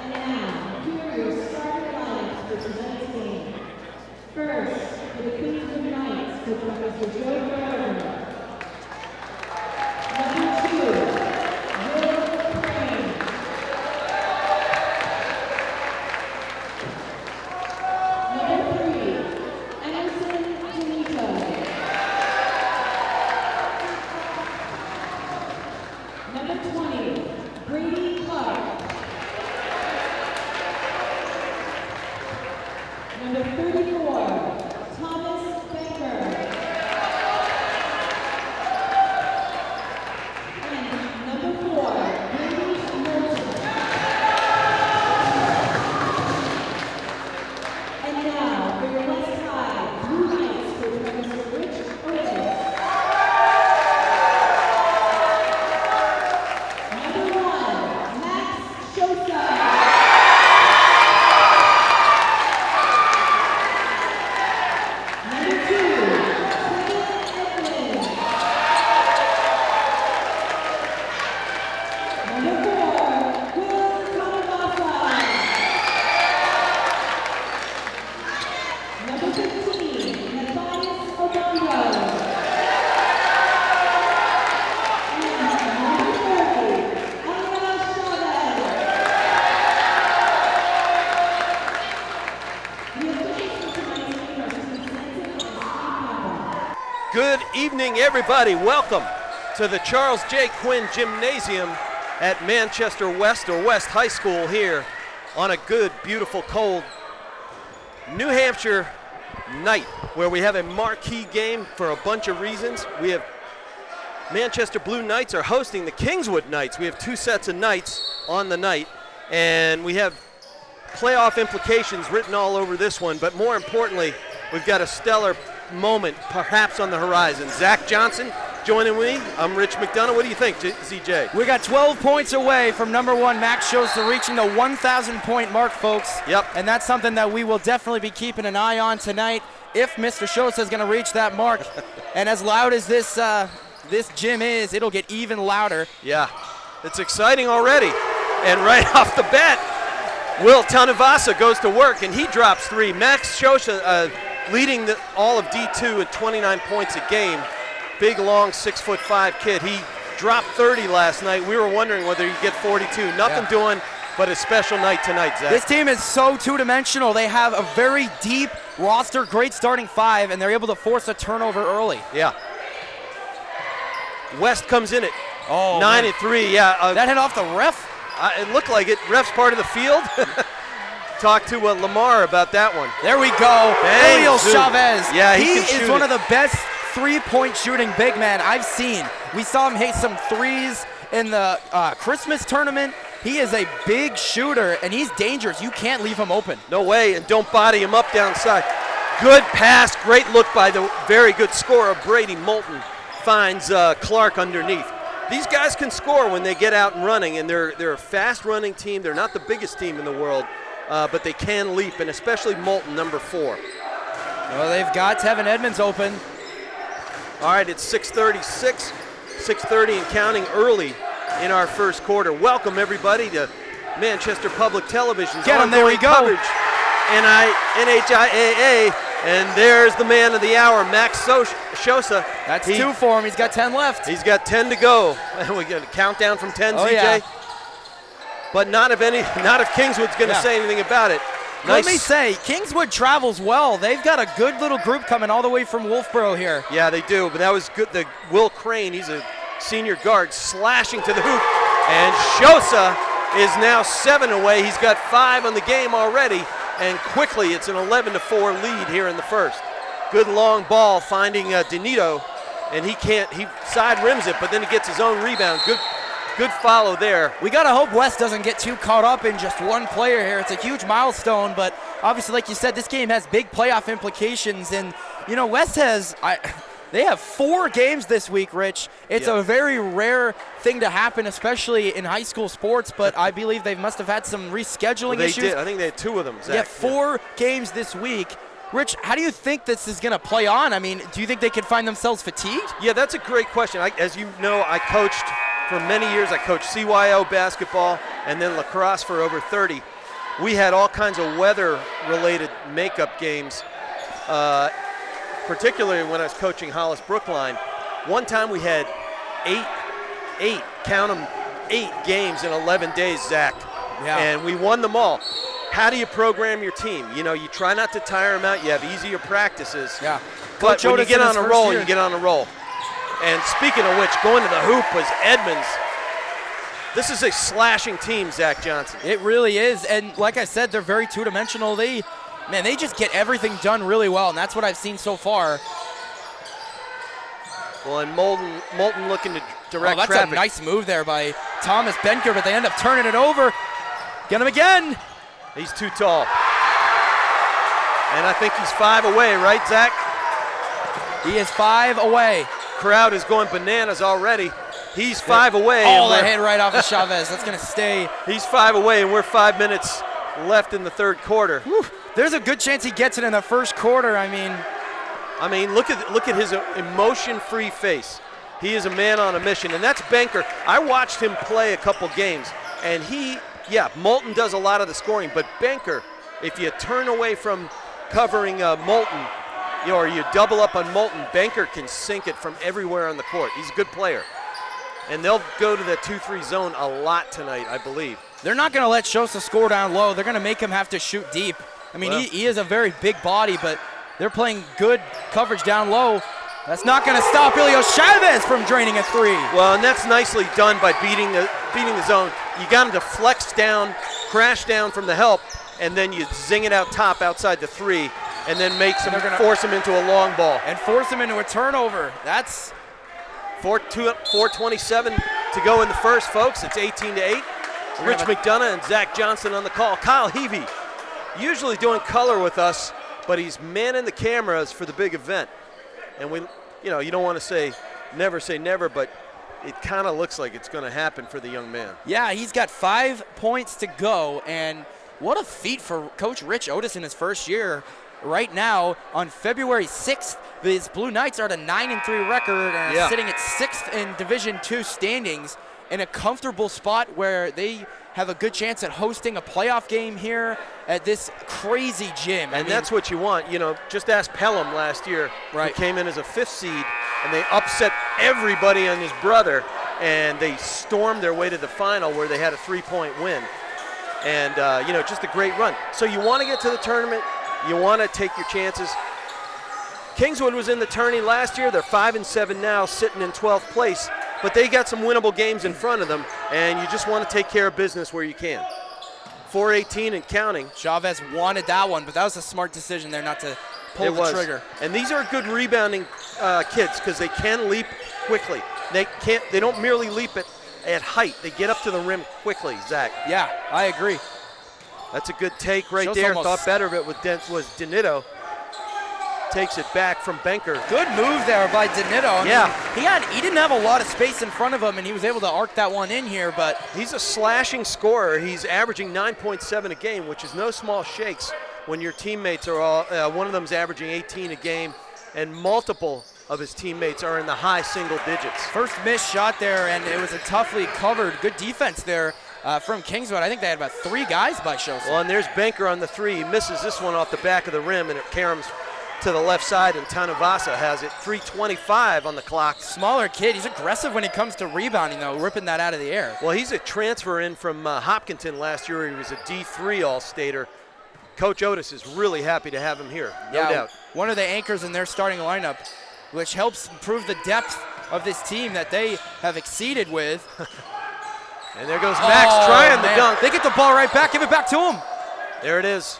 And now, here are your starting lineups for tonight's game. First, for the Kingswood Knights, coached by Mr. Joe Gardner. Number 2, Will Crane. Number 3, Emerson Benito. Number 20, Brady Clark. Number 34, Thomas Becker. And number 4, Brady Merchant. And now, for your West High Blue Knights, coached by Mr. Rich Otis. Number 1, Max Shosa. Number 2, Kevin Edmonds. Number 4, Will Kanawasa. Number 15, Matthias Obando. And number 30, Aya Chavez. The officials for tonight's game are Susan and Steve Campbell. Good evening, everybody. Welcome to the Charles J. Quinn Gymnasium at Manchester West, or West High School, here on a good, beautiful, cold New Hampshire night, where we have a marquee game for a bunch of reasons. We have Manchester Blue Knights are hosting the Kingswood Knights. We have 2 sets of Knights on the night, and we have playoff implications written all over this one, but more importantly, we've got a stellar moment perhaps on the horizon. Zach Johnson joining me. I'm Rich McDonough. What do you think, ZJ? We got 12 points away from number 1 Max Shosa reaching the 1,000 point mark, folks. Yep. And that's something that we will definitely be keeping an eye on tonight if Mr. Shosa is going to reach that mark. And as loud as this gym is, it'll get even louder. Yeah, it's exciting already. And right off the bat, Will Tanavasa goes to work, and he drops 3. Max Shosa leading all of D2 at 29 points a game. Big, long, 6'5" kid. He dropped 30 last night. We were wondering whether he'd get 42. Nothing doing but a special night tonight, Zach. This team is so two-dimensional. They have a very deep roster, great starting 5, and they're able to force a turnover early. Yeah. West comes in at 9-3. Yeah, that hit off the ref. It looked like it. Ref's part of the field. Talk to Lamar about that one. There we go. Julio Chavez. Yeah, he can is shoot one it. of the best three-point shooting big men I've seen. We saw him hit some threes in the Christmas tournament. He is a big shooter, and he's dangerous. You can't leave him open. No way, and don't body him up downside. Good pass, great look by the very good scorer, Brady Moulton. Finds Clark underneath. These guys can score when they get out and running, and they're a fast-running team. They're not the biggest team in the world, but they can leap, and especially Moulton, number 4. Well, they've got Kevin Edmonds open. All right, it's 6:36, 6:30 and counting early in our first quarter. Welcome, everybody, to Manchester Public Television's Get him, there we go. coverage, NHIAA, and there's the man of the hour, Max Shosa. That's 2 for him. He's got 10 left. He's got 10 to go. And we got a countdown from 10, Oh, ZJ. yeah. But not if Kingswood's going to say anything about it. Let me say, Kingswood travels well. They've got a good little group coming all the way from Wolfboro here. Yeah, they do, but that was good. The Will Crane, he's a senior guard, slashing to the hoop. And Shosa is now 7 away. He's got 5 on the game already. And quickly, it's an 11-4 lead here in the first. Good long ball finding Denito, and he side rims it, but then he gets his own rebound. Good follow there. We got to hope West doesn't get too caught up in just one player here. It's a huge milestone, but obviously, like you said, this game has big playoff implications. And, you know, West they have 4 games this week, Rich. It's a very rare thing to happen, especially in high school sports, but I believe they must have had some rescheduling issues. They did. I think they had 2 of them, Zach. Yeah, 4 games this week. Rich, how do you think this is going to play on? I mean, do you think they could find themselves fatigued? Yeah, that's a great question. As you know, I coached for many years, I coached CYO basketball and then lacrosse for over 30. We had all kinds of weather-related makeup games, particularly when I was coaching Hollis Brookline. One time we had eight games in 11 days, Zach. Yeah. And we won them all. How do you program your team? You know, you try not to tire them out. You have easier practices. Yeah. But when you get on a roll, year. you get on a roll. And speaking of which, going to the hoop was Edmonds. This is a slashing team, Zach Johnson. It really is, and like I said, they're very two-dimensional. They just get everything done really well, and that's what I've seen so far. Well, and Moulton looking to direct that's traffic. a nice move there by Thomas Benker, but they end up turning it over. Get him again. He's too tall. And I think he's 5 away, right, Zach? He is 5 away. Crowd is going bananas already. He's 5 away. Oh, that hit right off of Chavez. That's going to stay. He's 5 away, and we're 5 minutes left in the third quarter. Whew. There's a good chance he gets it in the first quarter. I mean, look at his emotion-free face. He is a man on a mission, and that's Benker. I watched him play a couple games, and Moulton does a lot of the scoring, but Benker, if you turn away from covering Moulton, or you double up on Moulton, Benker can sink it from everywhere on the court. He's a good player. And they'll go to the 2-3 zone a lot tonight, I believe. They're not going to let Shosa score down low. They're going to make him have to shoot deep. I mean, he is a very big body, but they're playing good coverage down low. That's not going to stop Ilio Chavez from draining a three. Well, and that's nicely done by beating the zone. You got him to flex down, crash down from the help, and then you zing it out top outside the three, and then force him into a long ball. And force him into a turnover. That's 4:27 to go in the first, folks. It's 18-8. Rich McDonough and Zach Johnson on the call. Kyle Heavey, usually doing color with us, but he's manning the cameras for the big event. And you don't want to say never, but it kind of looks like it's going to happen for the young man. Yeah, he's got 5 points to go, and what a feat for Coach Rich Otis in his first year. Right now, on February 6th, his Blue Knights are at a 9-3 record and are sitting at 6th in Division II standings in a comfortable spot where they have a good chance at hosting a playoff game here at this crazy gym. And that's what you want. Just ask Pelham last year, who came in as a 5th seed, and they upset everybody and his brother, and they stormed their way to the final where they had a 3-point win. And, just a great run. So you want to get to the tournament. You want to take your chances. Kingswood was in the tourney last year. They're 5-7 now, sitting in 12th place. But they got some winnable games in front of them, and you just want to take care of business where you can. 4:18 and counting. Chavez wanted that one, but that was a smart decision there not to pull the trigger. And these are good rebounding kids because they can leap quickly. They don't merely leap at height. They get up to the rim quickly, Zach. Yeah, I agree. That's a good take right there. Thought better of it was Donito. Takes it back from Benker. Good move there by Donito. Yeah. He didn't have a lot of space in front of him, and he was able to arc that one in here, but he's a slashing scorer. He's averaging 9.7 a game, which is no small shakes when your teammates are all, one of them's averaging 18 a game, and multiple of his teammates are in the high single digits. First missed shot there, and it was a toughly covered. Good defense there from Kingswood. I think they had about 3 guys by Shosa. Well, and there's Benker on the 3. He misses this one off the back of the rim, and it caroms to the left side, and Tanavasa has it. 3:25 on the clock. Smaller kid. He's aggressive when it comes to rebounding, though, ripping that out of the air. Well, he's a transfer in from Hopkinton last year. He was a D3 All-Stater. Coach Otis is really happy to have him here, no doubt. One of the anchors in their starting lineup, which helps improve the depth of this team that they have exceeded with. And there goes Max trying the dunk. They get the ball right back. Give it back to him. There it is.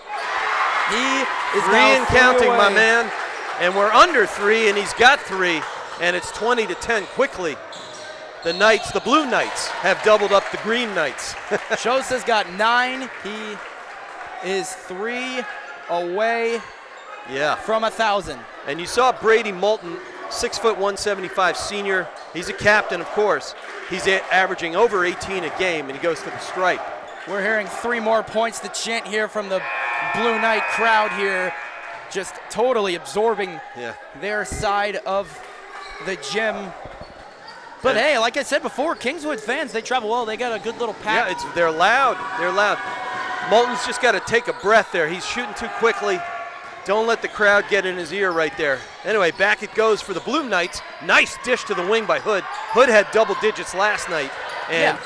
He is 3 and counting, my man. And we're under 3, and he's got 3. And it's 20-10 quickly. The Blue Knights, have doubled up the Green Knights. Shosa's got 9. He is 3 away from 1,000. And you saw Brady Moulton, 6 foot 175 senior. He's a captain, of course. He's averaging over 18 a game, and he goes to the stripe. We're hearing 3 more points to chant here from the Blue Knight crowd here, just totally absorbing their side of the gym. But hey, like I said before, Kingswood fans, they travel well. They got a good little pack. Yeah, they're loud. They're loud. Moulton's just got to take a breath there. He's shooting too quickly. Don't let the crowd get in his ear right there. Anyway, back it goes for the Blue Knights. Nice dish to the wing by Hood. Hood had double digits last night, and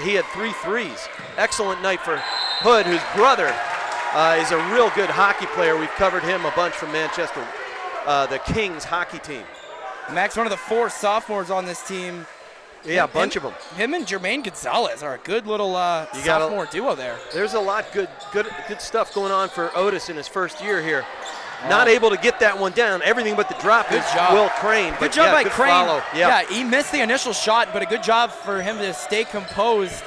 he had 3 threes. Excellent night for Hood, whose brother is a real good hockey player. We've covered him a bunch from Manchester, the Kings hockey team. Max, one of the 4 sophomores on this team. Yeah, a bunch of them. Him and Jermaine Gonzalez are a good little sophomore duo there. There's a lot good stuff going on for Otis in his first year here. Not able to get that one down. Everything but the drop is Will Crane. Good job by good Crane. Follow. Yeah, he missed the initial shot, but a good job for him to stay composed,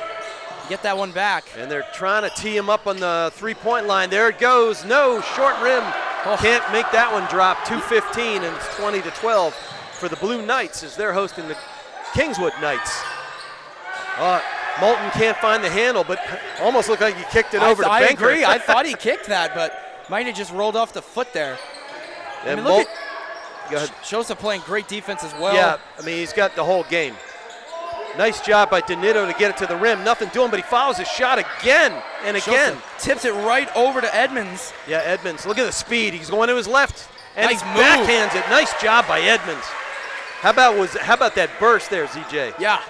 get that one back. And they're trying to tee him up on the 3-point line. There it goes. No, short rim. Can't make that one drop. 2:15, and it's 20-12 for the Blue Knights as they're hosting the Kingswood Knights. Moulton can't find the handle, but almost looked like he kicked it over to Banker. I agree. I thought he kicked that, but might have just rolled off the foot there. And I mean, look at Shosa playing great defense as well. Yeah, I mean, he's got the whole game. Nice job by Donito to get it to the rim. Nothing doing, but he follows his shot again and again. Shosa tips it right over to Edmonds. Yeah, Edmonds. Look at the speed. He's going to his left, and nice he move. backhands it. Nice job by Edmonds. How about that burst there, ZJ? Yeah.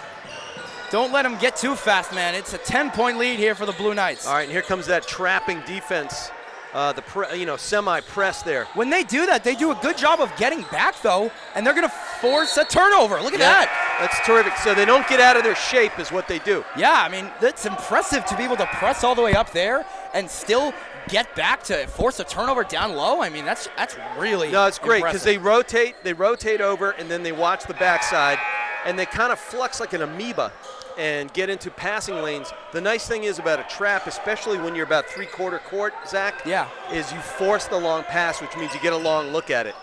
Don't let him get too fast, man. It's a 10-point lead here for the Blue Knights. All right, and here comes that trapping defense, semi-press there. When they do that, they do a good job of getting back, though, and they're going to force a turnover. Look at that. That's terrific. So they don't get out of their shape is what they do. Yeah, I mean, that's impressive to be able to press all the way up there and still get back to force a turnover down low. I mean, that's really No, it's great because impressive. they rotate over, and then they watch the backside, and they kind of flex like an amoeba and get into passing lanes. The nice thing is about a trap, especially when you're about 3/4 court, Zach, is you force the long pass, which means you get a long look at it.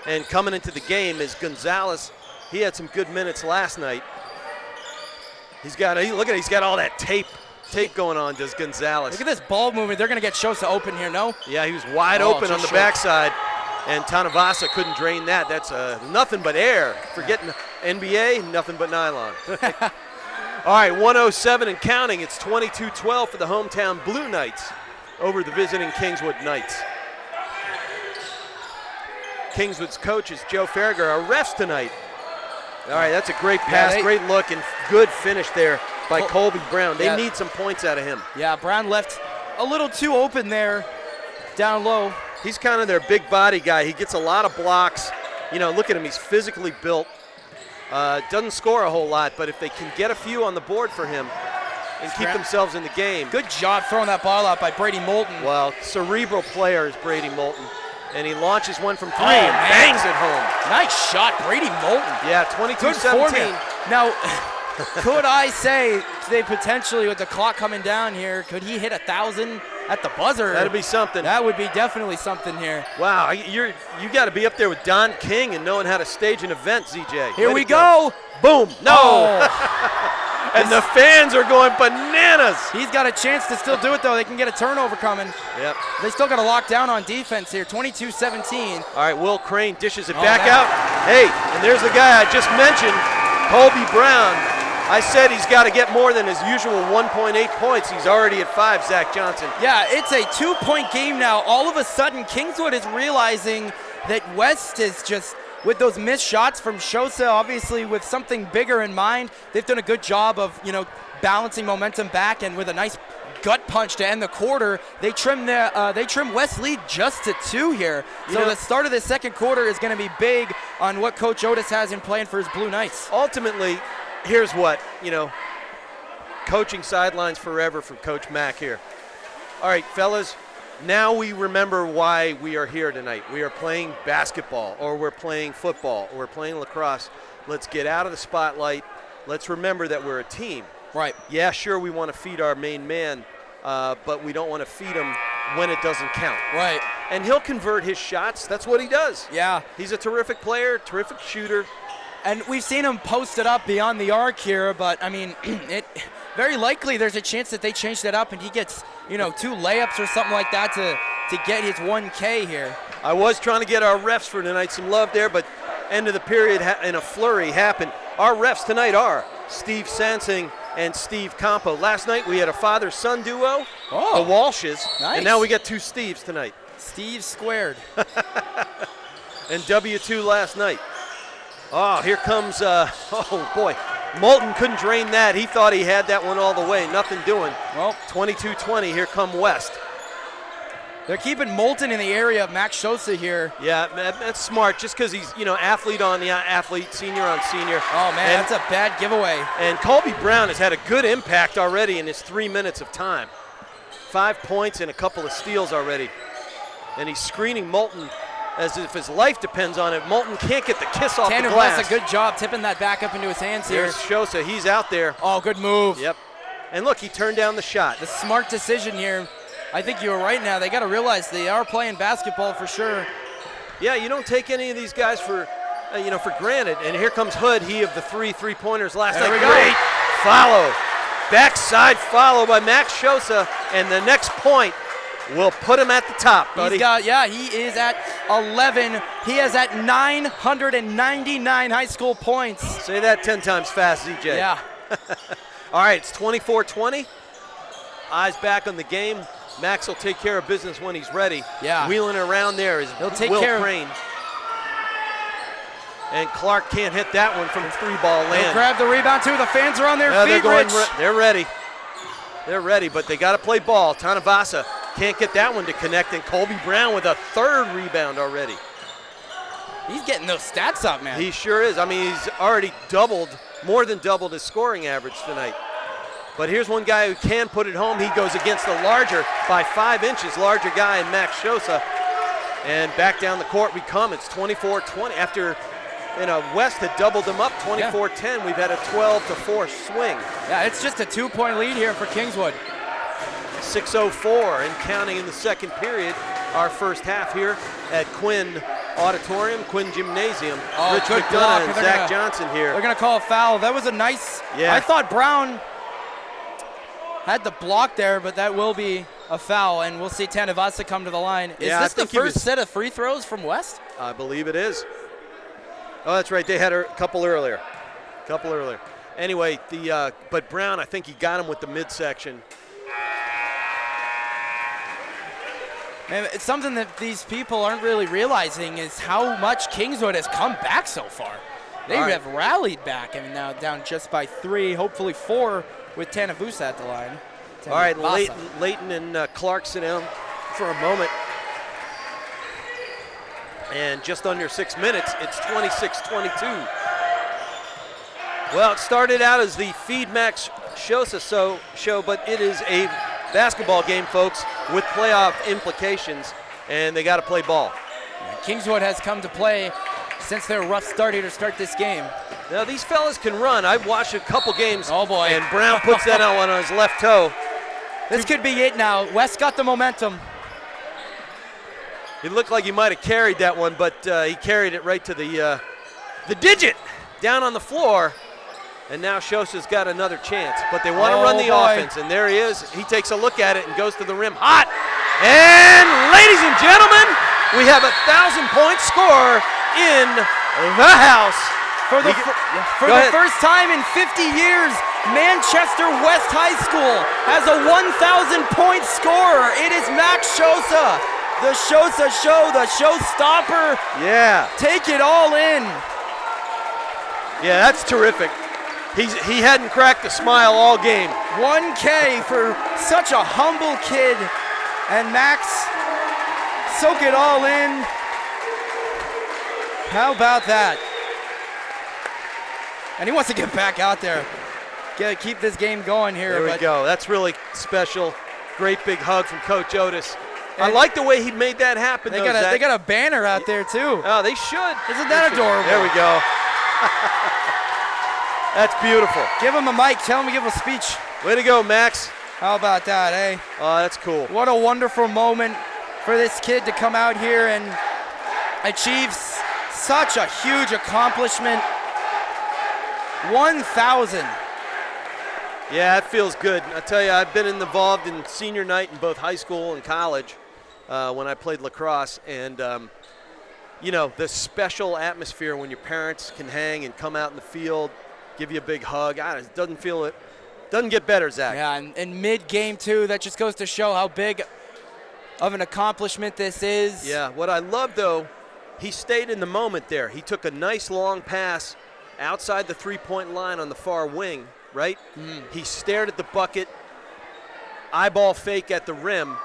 And coming into the game is Gonzalez. He had some good minutes last night. He's got all that tape going on, does Gonzalez. Look at this ball movement. They're going to get Shosa open here, no? Yeah, he was wide open on the backside, and Tanavasa couldn't drain that. That's nothing but air. Forgetting NBA, nothing but nylon. All right, 107 and counting. It's 22-12 for the hometown Blue Knights over the visiting Kingswood Knights. Kingswood's coach is Joe Farragher. Our refs tonight. All right, that's a great pass, great look, and good finish there by Colby Brown. They need some points out of him. Yeah, Brown left a little too open there, down low. He's kind of their big body guy. He gets a lot of blocks. You know, look at him. He's physically built. Doesn't score a whole lot, but if they can get a few on the board for him and keep themselves in the game. Good job throwing that ball out by Brady Moulton. Well, cerebral player is Brady Moulton. And he launches one from 3 and bangs it home. Nice shot, Brady Moulton. Yeah, 22-17. Now, could I say they potentially, with the clock coming down here, could he hit 1,000 at the buzzer? That'd be something. That would be definitely something here. Wow, you got to be up there with Don King and knowing how to stage an event, ZJ. Here we go. Boom. No. Oh. And the fans are going bananas. He's got a chance to still do it, though. They can get a turnover coming. Yep. They still got to lock down on defense here, 22-17. All right, Will Crane dishes it back out. Hey, and there's the guy I just mentioned, Colby Brown. I said he's got to get more than his usual 1.8 points. He's already at 5, Zach Johnson. Yeah, it's a 2-point game now. All of a sudden, Kingswood is realizing that West is just, with those missed shots from Shosa, obviously with something bigger in mind, they've done a good job of, balancing momentum back, and with a nice gut punch to end the quarter, they trim West's lead just to 2 here. So the start of the second quarter is going to be big on what Coach Otis has in plan for his Blue Knights. Ultimately, here's what, coaching sidelines forever from Coach Mack here. All right, fellas, now we remember why we are here tonight. We are playing basketball, or we're playing football, or we're playing lacrosse. Let's get out of the spotlight. Let's remember that we're a team. Right. Yeah, sure, we want to feed our main man, but we don't want to feed him when it doesn't count. Right. And he'll convert his shots. That's what he does. Yeah. He's a terrific player, terrific shooter. And we've seen him posted up beyond the arc here, but, I mean, it very likely there's a chance that they change that up and he gets, 2 layups or something like that to get his 1K here. I was trying to get our refs for tonight some love there, but end of the period in a flurry happened. Our refs tonight are Steve Sansing and Steve Campo. Last night we had a father-son duo, the Walshes, nice. and now we got two Steves tonight. Steve squared. And W2 last night. Oh, here comes, oh boy. Moulton couldn't drain that. He thought he had that one all the way. Nothing doing. Well, 22-20, here come West. They're keeping Moulton in the area of Max Sosa here. Yeah, that's smart, just because he's, athlete on the athlete, senior on senior. Oh, man, that's a bad giveaway. And Colby Brown has had a good impact already in his 3 minutes of time. 5 points and a couple of steals already. And he's screening Moulton as if his life depends on it. Moulton can't get the kiss off the glass. Does a good job tipping that back up into his hands here. There's Sosa, he's out there. Oh, good move. Yep. And look, he turned down the shot. The smart decision here. I think you were right now. They got to realize they are playing basketball for sure. Yeah, you don't take any of these guys for granted. And here comes Hood, he of the three-pointers last night. Great follow. Backside follow by Max Sosa, and the next point will put him at the top, buddy. He is at 11. He is at 999 high school points. Say that 10 times fast, ZJ. Yeah. All right, it's 24-20. Eyes back on the game. Max will take care of business when he's ready. Yeah. Wheeling around there is Will Crane. And Clark can't hit that one from three-ball land. He'll grab the rebound, too. The fans are on their feet, Rich. They're ready. They're ready, but they got to play ball. Tanavasa can't get that one to connect, and Colby Brown with a third rebound already. He's getting those stats up, man. He sure is. I mean, he's already more than doubled his scoring average tonight. But here's one guy who can put it home. He goes against the larger, by 5 inches, larger guy in Max Sosa. And back down the court we come. It's 24-20. After West had doubled them up 24-10, we've had a 12-4 swing. Yeah, it's just a 2-point lead here for Kingswood. 6:04 and counting in the second period. Our first half here at Quinn Auditorium, Quinn Gymnasium. Rich McDonough and Zach Johnson here. They're going to call a foul. That was a nice. I thought Brown had the block there, but that will be a foul, and we'll see Tanavasa come to the line. Is this the first set of free throws from West? I believe it is. Oh, that's right. They had a couple earlier. Anyway, but Brown, I think he got him with the midsection. Man, it's something that these people aren't really realizing is how much Kingswood has come back so far. They have rallied back and now down just by 3, hopefully 4 with Tanavasa at the line. All right, Leighton and Clark sit down for a moment. And just under 6 minutes, it's 26-22. Well, it started out as the Feed Max Sosa show, but it is a basketball game, folks, with playoff implications, and they got to play ball. Kingswood has come to play since their rough start here to start this game. Now, these fellas can run. I've watched a couple games. Oh, boy. And Brown puts that on his left toe. This could be it now. West got the momentum. It looked like he might have carried that one, but he carried it right to the digit down on the floor. And now Sosa's got another chance, but they want to run the offense, and there he is. He takes a look at it and goes to the rim hot. And ladies and gentlemen, we have a 1,000-point scorer in the house. For the first time in 50 years, Manchester West High School has a 1,000-point scorer. It is Max Sosa, the Sosa show, the showstopper. Yeah. Take it all in. Yeah, that's terrific. He hadn't cracked a smile all game. 1K for such a humble kid. And Max, soak it all in. How about that? And he wants to get back out there. Keep this game going here. There we go. That's really special. Great big hug from Coach Otis. I like the way he made that happen. They got a banner out there, too. Oh, they should. Isn't that adorable? There we go. That's beautiful. Give him a mic. Tell him to give a speech. Way to go, Max. How about that, eh? Oh, that's cool. What a wonderful moment for this kid to come out here and achieve such a huge accomplishment. 1,000. Yeah, it feels good. I tell you, I've been involved in senior night in both high school and college when I played lacrosse, and you know, the special atmosphere when your parents can hang and come out in the field, give you a big hug. It doesn't get better, Zach. Yeah, and mid-game, too, that just goes to show how big of an accomplishment this is. Yeah, what I love, though, he stayed in the moment there. He took a nice long pass outside the three-point line on the far wing, right? He stared at the bucket, eyeball fake at the rim,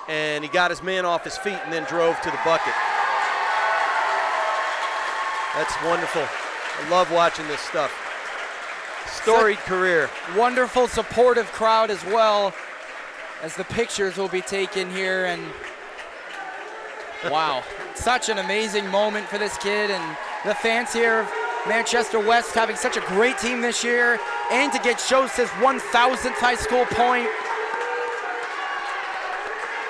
and he got his man off his feet and then drove to the bucket. That's wonderful. I love watching this stuff. Storied career. Wonderful, supportive crowd as well, as the pictures will be taken here. And wow, such an amazing moment for this kid and the fans here of Manchester West having such a great team this year, and to get Joseph's 1,000th high school point.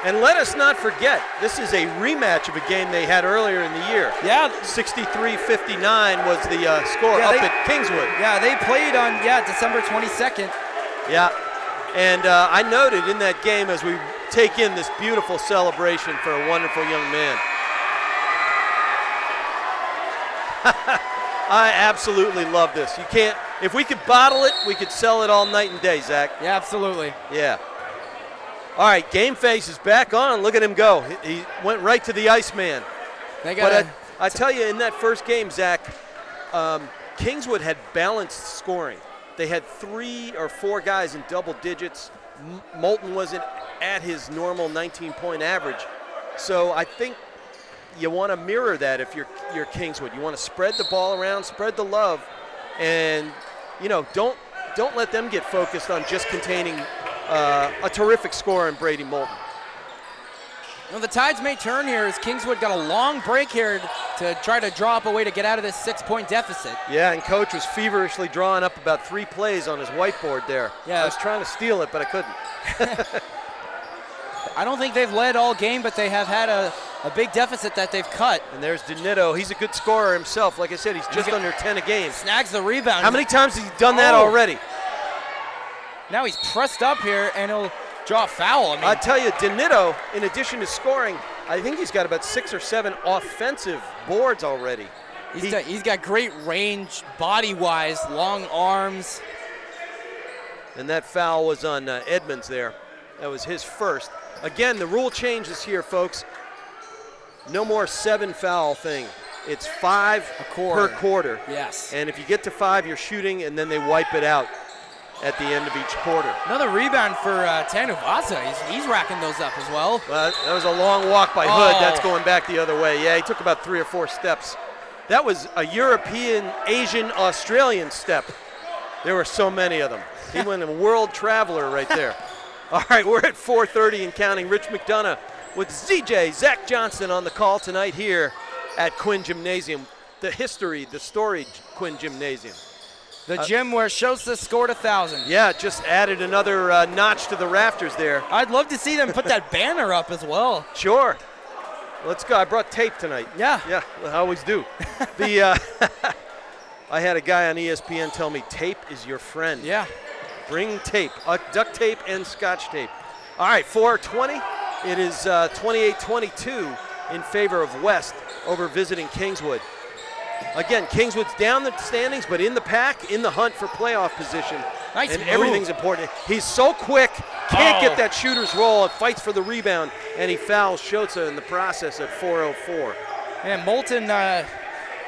And let us not forget, this is a rematch of a game they had earlier in the year. Yeah. 63-59 was the score at Kingswood. Yeah, they played on, December 22nd. Yeah, and I noted in that game as we take in this beautiful celebration for a wonderful young man. I absolutely love this. You can't, if we could bottle it, we could sell it all night and day, Zach. Yeah, absolutely. Yeah. All right, game face is back on. Look at him go. He went right to the Iceman. But I tell you, in that first game, Zach, Kingswood had balanced scoring. They had 3 or 4 guys in double digits. Moulton wasn't at his normal 19-point average. So I think you want to mirror that if you're Kingswood. You want to spread the ball around, spread the love, and don't let them get focused on just containing a terrific score in Brady Moulton. Well, the tides may turn here as Kingswood got a long break here to try to draw up a way to get out of this 6-point deficit. Yeah, and Coach was feverishly drawing up about 3 plays on his whiteboard there. Yeah. I was trying to steal it, but I couldn't. I don't think they've led all game, but they have had a big deficit that they've cut. And there's Donito. He's a good scorer himself. Like I said, he's just under 10 a game. Snags the rebound. How many times has he done that already? Now he's pressed up here, and he'll draw a foul. I tell you, Donito, in addition to scoring, I think he's got about 6 or 7 offensive boards already. He's got great range, body-wise, long arms. And that foul was on Edmonds there. That was his first. Again, the rule changes here, folks. No more 7-foul thing. It's 5 per quarter. Yes. And if you get to 5, you're shooting, and then they wipe it out at the end of each quarter. Another rebound for Tanuvasa. He's racking those up as well. That was a long walk by Hood. That's going back the other way. Yeah, he took about 3 or 4 steps. That was a European, Asian, Australian step. There were so many of them. He went a world traveler right there. All right, we're at 4:30 and counting. Rich McDonough with ZJ, Zach Johnson on the call tonight here at Quinn Gymnasium. The storied Quinn Gymnasium. The gym where Shosa scored 1,000. Yeah, just added another notch to the rafters there. I'd love to see them put that banner up as well. Sure. Let's go. I brought tape tonight. Yeah. Yeah, I always do. I had a guy on ESPN tell me tape is your friend. Yeah. Bring tape, duct tape and scotch tape. All right, 4:20. It is 28-22 in favor of West over visiting Kingswood. Again, Kingswood's down the standings, but in the pack, in the hunt for playoff position. Nice and move. Everything's important. He's so quick, can't get that shooter's roll, fights for the rebound, and he fouls Shota in the process at 4:04. And Moulton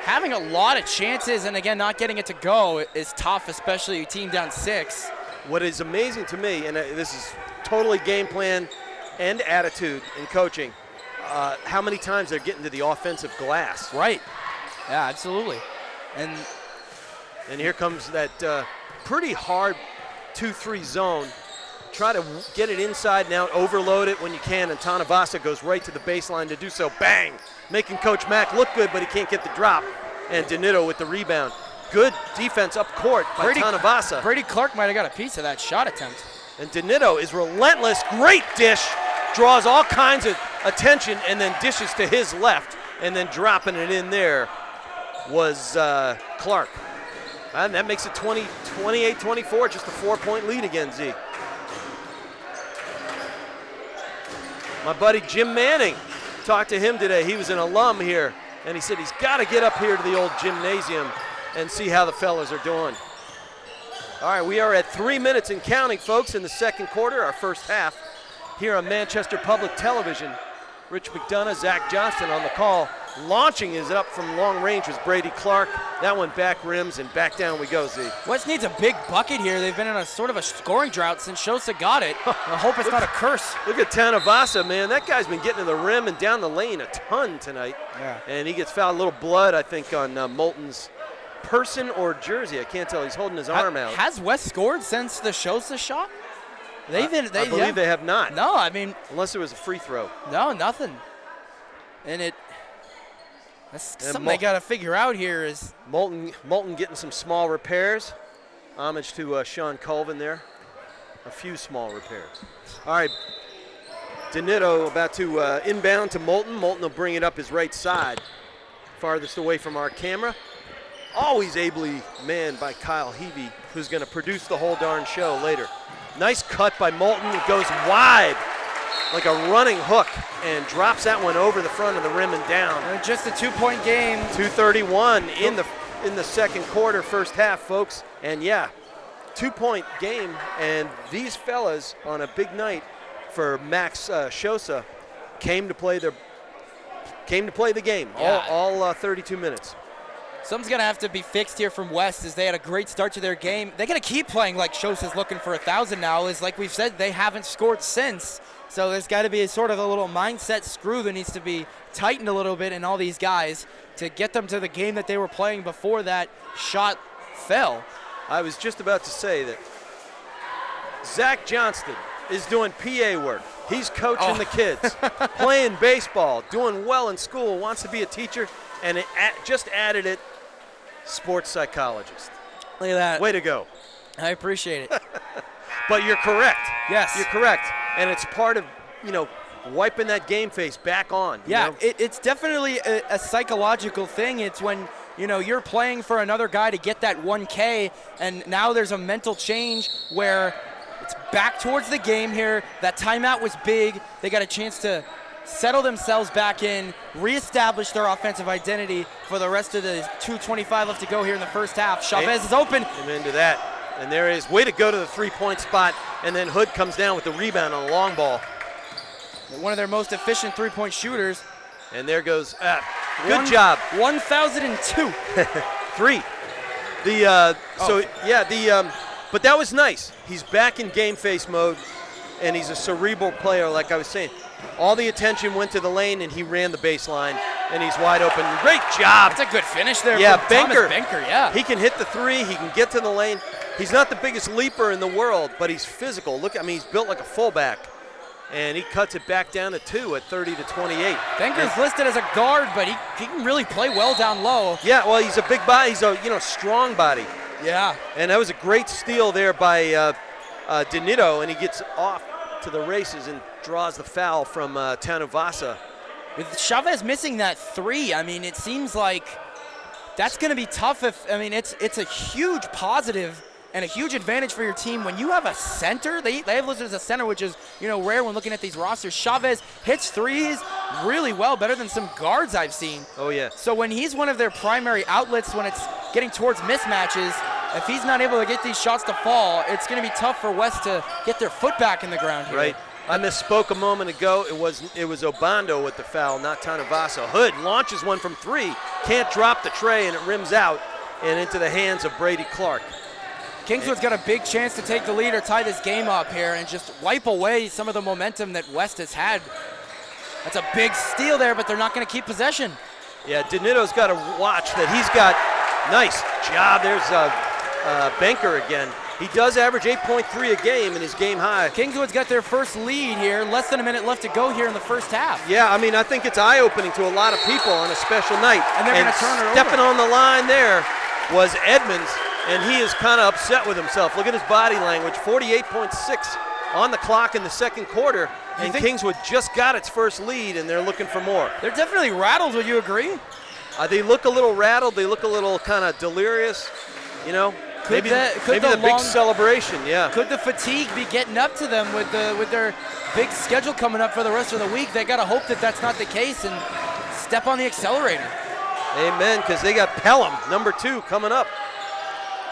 having a lot of chances, and again, not getting it to go is tough, especially a team down 6. What is amazing to me, and this is totally game plan and attitude and coaching, how many times they're getting to the offensive glass. Right. Yeah, absolutely. And here comes that pretty hard 2-3 zone. Try to get it inside now, overload it when you can, and Tanavasa goes right to the baseline to do so. Bang! Making Coach Mack look good, but he can't get the drop. And Donito with the rebound. Good defense up court by Tanavasa. Brady Clark might have got a piece of that shot attempt. And Donito is relentless. Great dish. Draws all kinds of attention and then dishes to his left. And then dropping it in there was Clark. And that makes it 28-24, just a 4-point lead again, Z. My buddy Jim Manning, talked to him today. He was an alum here and he said he's got to get up here to the old gymnasium and see how the fellas are doing. All right, we are at 3 minutes and counting, folks, in the second quarter, our first half, here on Manchester Public Television. Rich McDonough, Zach Johnston on the call. Launching is up from long range was Brady Clark. That one back rims and back down we go, Z. West needs a big bucket here. They've been in a sort of a scoring drought since Shosa got it. I hope it's not a curse. Look at Tanavasa, man. That guy's been getting to the rim and down the lane a ton tonight. Yeah. And he gets fouled. A little blood, I think, on Moulton's person or jersey. I can't tell. He's holding his arm out. Has West scored since the Shosa shot? I believe they have not. No, I mean. Unless it was a free throw. No, nothing. And that's something they got to figure out here is. Moulton getting some small repairs. Homage to Sean Colvin there. A few small repairs. All right. Donito about to inbound to Moulton. Moulton will bring it up his right side. Farthest away from our camera. Always ably manned by Kyle Heavey, who's going to produce the whole darn show later. Nice cut by Moulton. It goes wide like a running hook and drops that one over the front of the rim and down. Just a 2-point game. 2:31 in the second quarter, first half, folks. And yeah, 2-point game. And these fellas on a big night for Max Shosa came to play the game. Yeah. All 32 minutes. Something's going to have to be fixed here from West as they had a great start to their game. They got to keep playing like Shosa's looking for 1,000 now. Is like we've said, they haven't scored since. So there's got to be a sort of a little mindset screw that needs to be tightened a little bit in all these guys to get them to the game that they were playing before that shot fell. I was just about to say that Zach Johnston is doing PA work. He's coaching the kids, playing baseball, doing well in school, wants to be a teacher, and just added it, sports psychologist. Look at that. Way to go. I appreciate it. But you're correct. Yes. You're correct. And it's part of, wiping that game face back on. Yeah, it's definitely a psychological thing. It's when, you're playing for another guy to get that 1K, and now there's a mental change where it's back towards the game here. That timeout was big. They got a chance to settle themselves back in, reestablish their offensive identity for the rest of the 2:25 left to go here in the first half. Chavez is open. Amen to that. And there is way to go to the three-point spot, and then Hood comes down with the rebound on a long ball. One of their most efficient three-point shooters. And there goes, good job. 1,002. 3. But that was nice. He's back in game face mode, and he's a cerebral player, like I was saying. All the attention went to the lane, and he ran the baseline, and he's wide open. Great job. That's a good finish there. Yeah, from Thomas Benker, yeah. He can hit the three. He can get to the lane. He's not the biggest leaper in the world, but he's physical. He's built like a fullback, and he cuts it back down to 2 at 30-28. Benker's listed as a guard, but he can really play well down low. Yeah, well, he's a big body. He's a strong body. Yeah. And that was a great steal there by Donito, and he gets off to the races and draws the foul from Tanuvasa. With Chavez missing that 3, it seems like that's going to be tough. It's a huge positive and a huge advantage for your team when you have a center. They have listed as a center, which is rare when looking at these rosters. Chavez hits threes really well, better than some guards I've seen. Oh yeah. So when he's one of their primary outlets, when it's getting towards mismatches, if he's not able to get these shots to fall, it's going to be tough for West to get their foot back in the ground here. Right. I misspoke a moment ago. It was Obando with the foul, not Tanavasa. Hood launches one from 3, can't drop the tray, and it rims out and into the hands of Brady Clark. Kingswood's got a big chance to take the lead or tie this game up here and just wipe away some of the momentum that West has had. That's a big steal there, but they're not going to keep possession. Yeah, Donito's got to watch that. He's got nice job. There's Benker again. He does average 8.3 a game in his game high. Kingswood's got their first lead here. Less than a minute left to go here in the first half. Yeah, I think it's eye-opening to a lot of people on a special night. And they're going to turn it over. Stepping on the line there was Edmonds, and he is kind of upset with himself. Look at his body language. 48.6 on the clock in the second quarter, and Kingswood just got its first lead, and they're looking for more. They're definitely rattled. Would you agree? They look a little rattled. They look a little kind of delirious, Maybe the big celebration, yeah. Could the fatigue be getting up to them with their big schedule coming up for the rest of the week? They got to hope that that's not the case and step on the accelerator. Amen, because they got Pelham, number 2, coming up.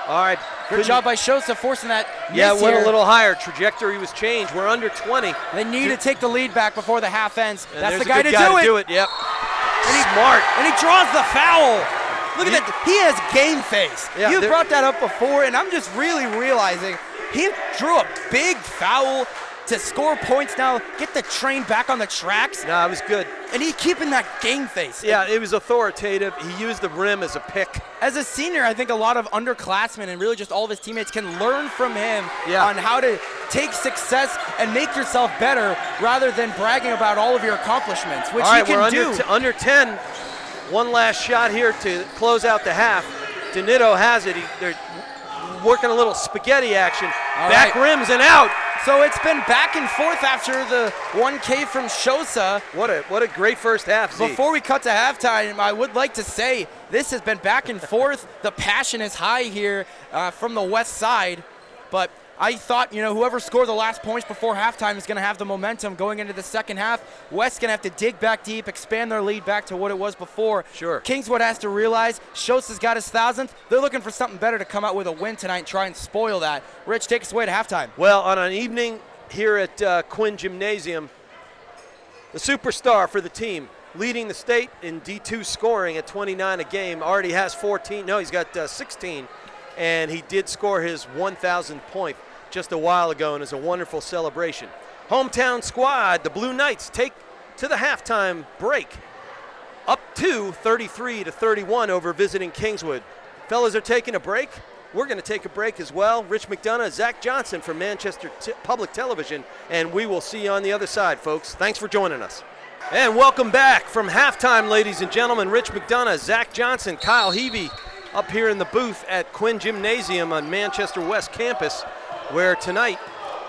All right. Good job by Shosa forcing that miss Yeah, it went here. a little higher. Trajectory was changed. We're under 20. They need to take the lead back before the half ends. And That's there's the guy a good to do it. Yep. Smart. And he draws the foul. Look at that. He has game face. Yeah, You brought that up before, and I'm just really realizing he drew a big foul to score points now, get the train back on the tracks. No, it was good. And he's keeping that game face. Yeah, it was authoritative. He used the rim as a pick. As a senior, I think a lot of underclassmen and really just all of his teammates can learn from him on how to take success and make yourself better rather than bragging about all of your accomplishments, which All right, he can we're do. under 10. One last shot here to close out the half. Donito has it. They're working a little spaghetti action. Back rims and out. So it's been back and forth after the 1K from Shosa. What a great first half, Z. Before we cut to halftime, I would like to say this has been back and forth. The passion is high here from the west side, but I thought, whoever scored the last points before halftime is going to have the momentum going into the second half. West's going to have to dig back deep, expand their lead back to what it was before. Sure. Kingswood has to realize Shosa's got his 1,000th. They're looking for something better to come out with a win tonight and try and spoil that. Rich, take us away to halftime. Well, on an evening here at Quinn Gymnasium, the superstar for the team, leading the state in D2 scoring at 29 a game, already has 14. No, he's got 16. And he did score his 1,000th point just a while ago, and it's a wonderful celebration. Hometown squad, the Blue Knights, take to the halftime break, up to 33-31 over visiting Kingswood. Fellas are taking a break. We're going to take a break as well. Rich McDonough, Zach Johnson from Manchester Public Television, and we will see you on the other side, folks. Thanks for joining us. And welcome back from halftime, ladies and gentlemen. Rich McDonough, Zach Johnson, Kyle Heavey up here in the booth at Quinn Gymnasium on Manchester West campus, where tonight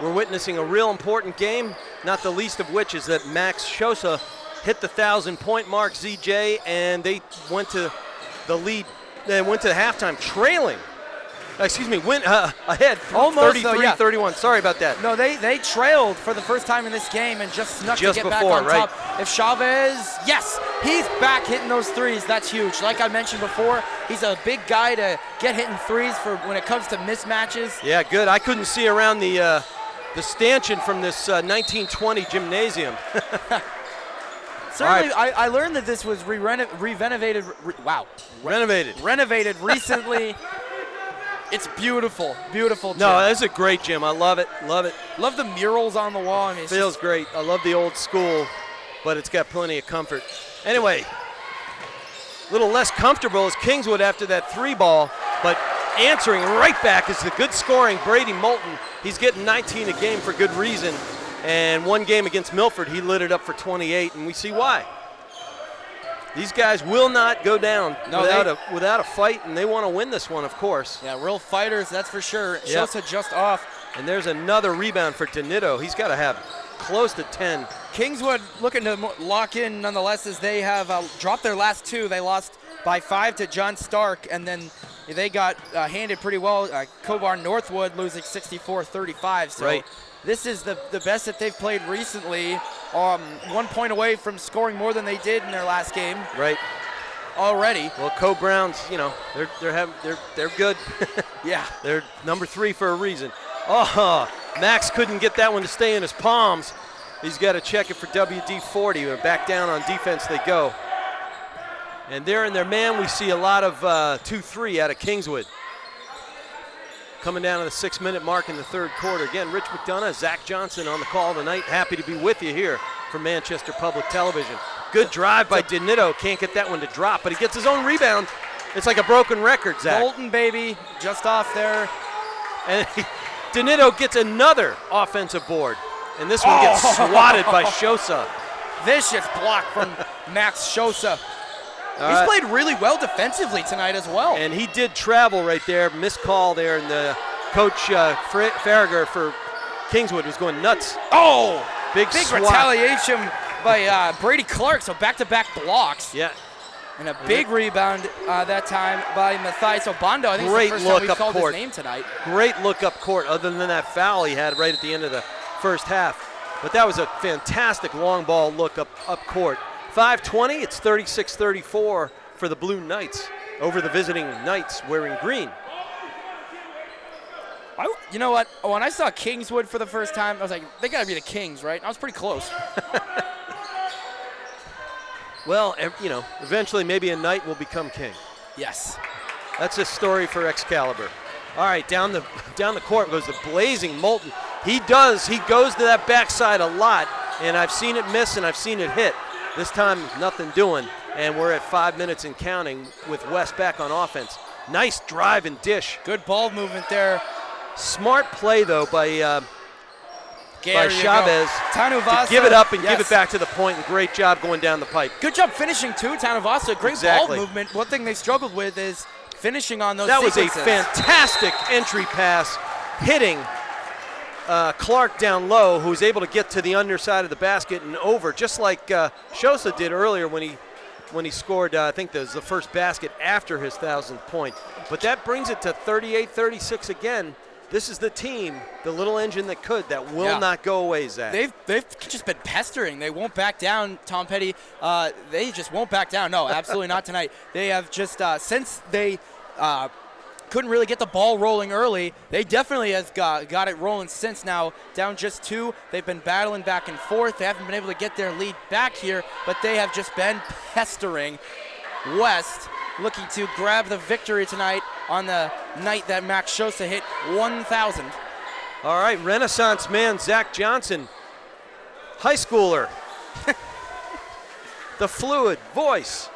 we're witnessing a real important game, not the least of which is that Max Shosa hit the 1,000-point mark, ZJ, and they went to the lead. They went to the halftime trailing. Went ahead, Almost, 33-31. Sorry about that. No, they trailed for the first time in this game and just snuck Just to get before, back on top. If Chavez, yes, he's back hitting those threes. That's huge. Like I mentioned before, he's a big guy to get hitting threes for when it comes to mismatches. Yeah, good. I couldn't see around the stanchion from this 1920 gymnasium. Certainly, I learned that this was renovated recently. It's beautiful, beautiful gym. No, that's a great gym. I love it, love it. Love the murals on the wall. I mean, Feels great. I love the old school, but it's got plenty of comfort. Anyway, a little less comfortable is Kingswood after that 3-ball, but answering right back is the good scoring Brady Moulton. He's getting 19 a game for good reason, and one game against Milford, he lit it up for 28, and we see why. These guys will not go down without a fight, and they want to win this one, of course. Yeah, real fighters, that's for sure. Yep. Shosa just off. And there's another rebound for Donito. He's got to have close to 10. Kingswood looking to lock in nonetheless as they have dropped their last 2. They lost by 5 to John Stark, and then they got handed pretty well. Cobar Northwood losing 64-35. So right. This is the best that they've played recently. 1 point away from scoring more than they did in their last game. Right. Already. Well, Browns, they're good. Yeah. They're number 3 for a reason. Oh, Max couldn't get that one to stay in his palms. He's got to check it for WD-40. Back down on defense they go. And there in their man, we see a lot of 2-3 out of Kingswood. Coming down to the 6-minute mark in the third quarter. Again, Rich McDonough, Zach Johnson on the call tonight. Happy to be with you here from Manchester Public Television. Good drive by Donito. Can't get that one to drop, but he gets his own rebound. It's like a broken record, Zach. Moulton, baby, just off there. And Donito gets another offensive board. And this one gets swatted by Shosa. Vicious block from Max Shosa. He's played really well defensively tonight as well. And he did travel right there. Missed call there, and the coach Farragher for Kingswood was going nuts. Oh, big swat. retaliation by Brady Clark. So back-to-back blocks. Yeah. And a big rebound that time by Mathias Obando. I think Great it's the first time look we've up called court. his name tonight. Great look up court, other than that foul he had right at the end of the first half. But that was a fantastic long ball look up court. 5:20, it's 36-34 for the Blue Knights over the visiting Knights wearing green. You know what? When I saw Kingswood for the first time, I was like, they got to be the Kings, right? I was pretty close. Well, you know, eventually maybe a knight will become king. Yes. That's a story for Excalibur. All right, down the court goes the blazing Moulton. He goes to that backside a lot, and I've seen it miss and I've seen it hit. This time, nothing doing, and we're at 5 minutes and counting with West back on offense. Nice drive and dish. Good ball movement there. Smart play, though, by Chavez to give it up and give it back to the point, and great job going down the pipe. Good job finishing, too, Tanuvasa. Great ball movement. One thing they struggled with is finishing on those sequences. Was a fantastic entry pass, hitting Clark down low, who was able to get to the underside of the basket and over, just like Shosa did earlier when he scored, I think that was the first basket after his 1,000th point. But that brings it to 38-36 again. This is the team, the little engine that will not go away, Zach. They've just been pestering. They won't back down, Tom Petty. They just won't back down. No, absolutely not tonight. They have just, since they couldn't really get the ball rolling early, they definitely have got it rolling since now. Down just 2. They've been battling back and forth. They haven't been able to get their lead back here, but they have just been pestering West, looking to grab the victory tonight on the night that Max Shosa hit 1,000. All right, Renaissance man Zach Johnson, high schooler. The fluid voice,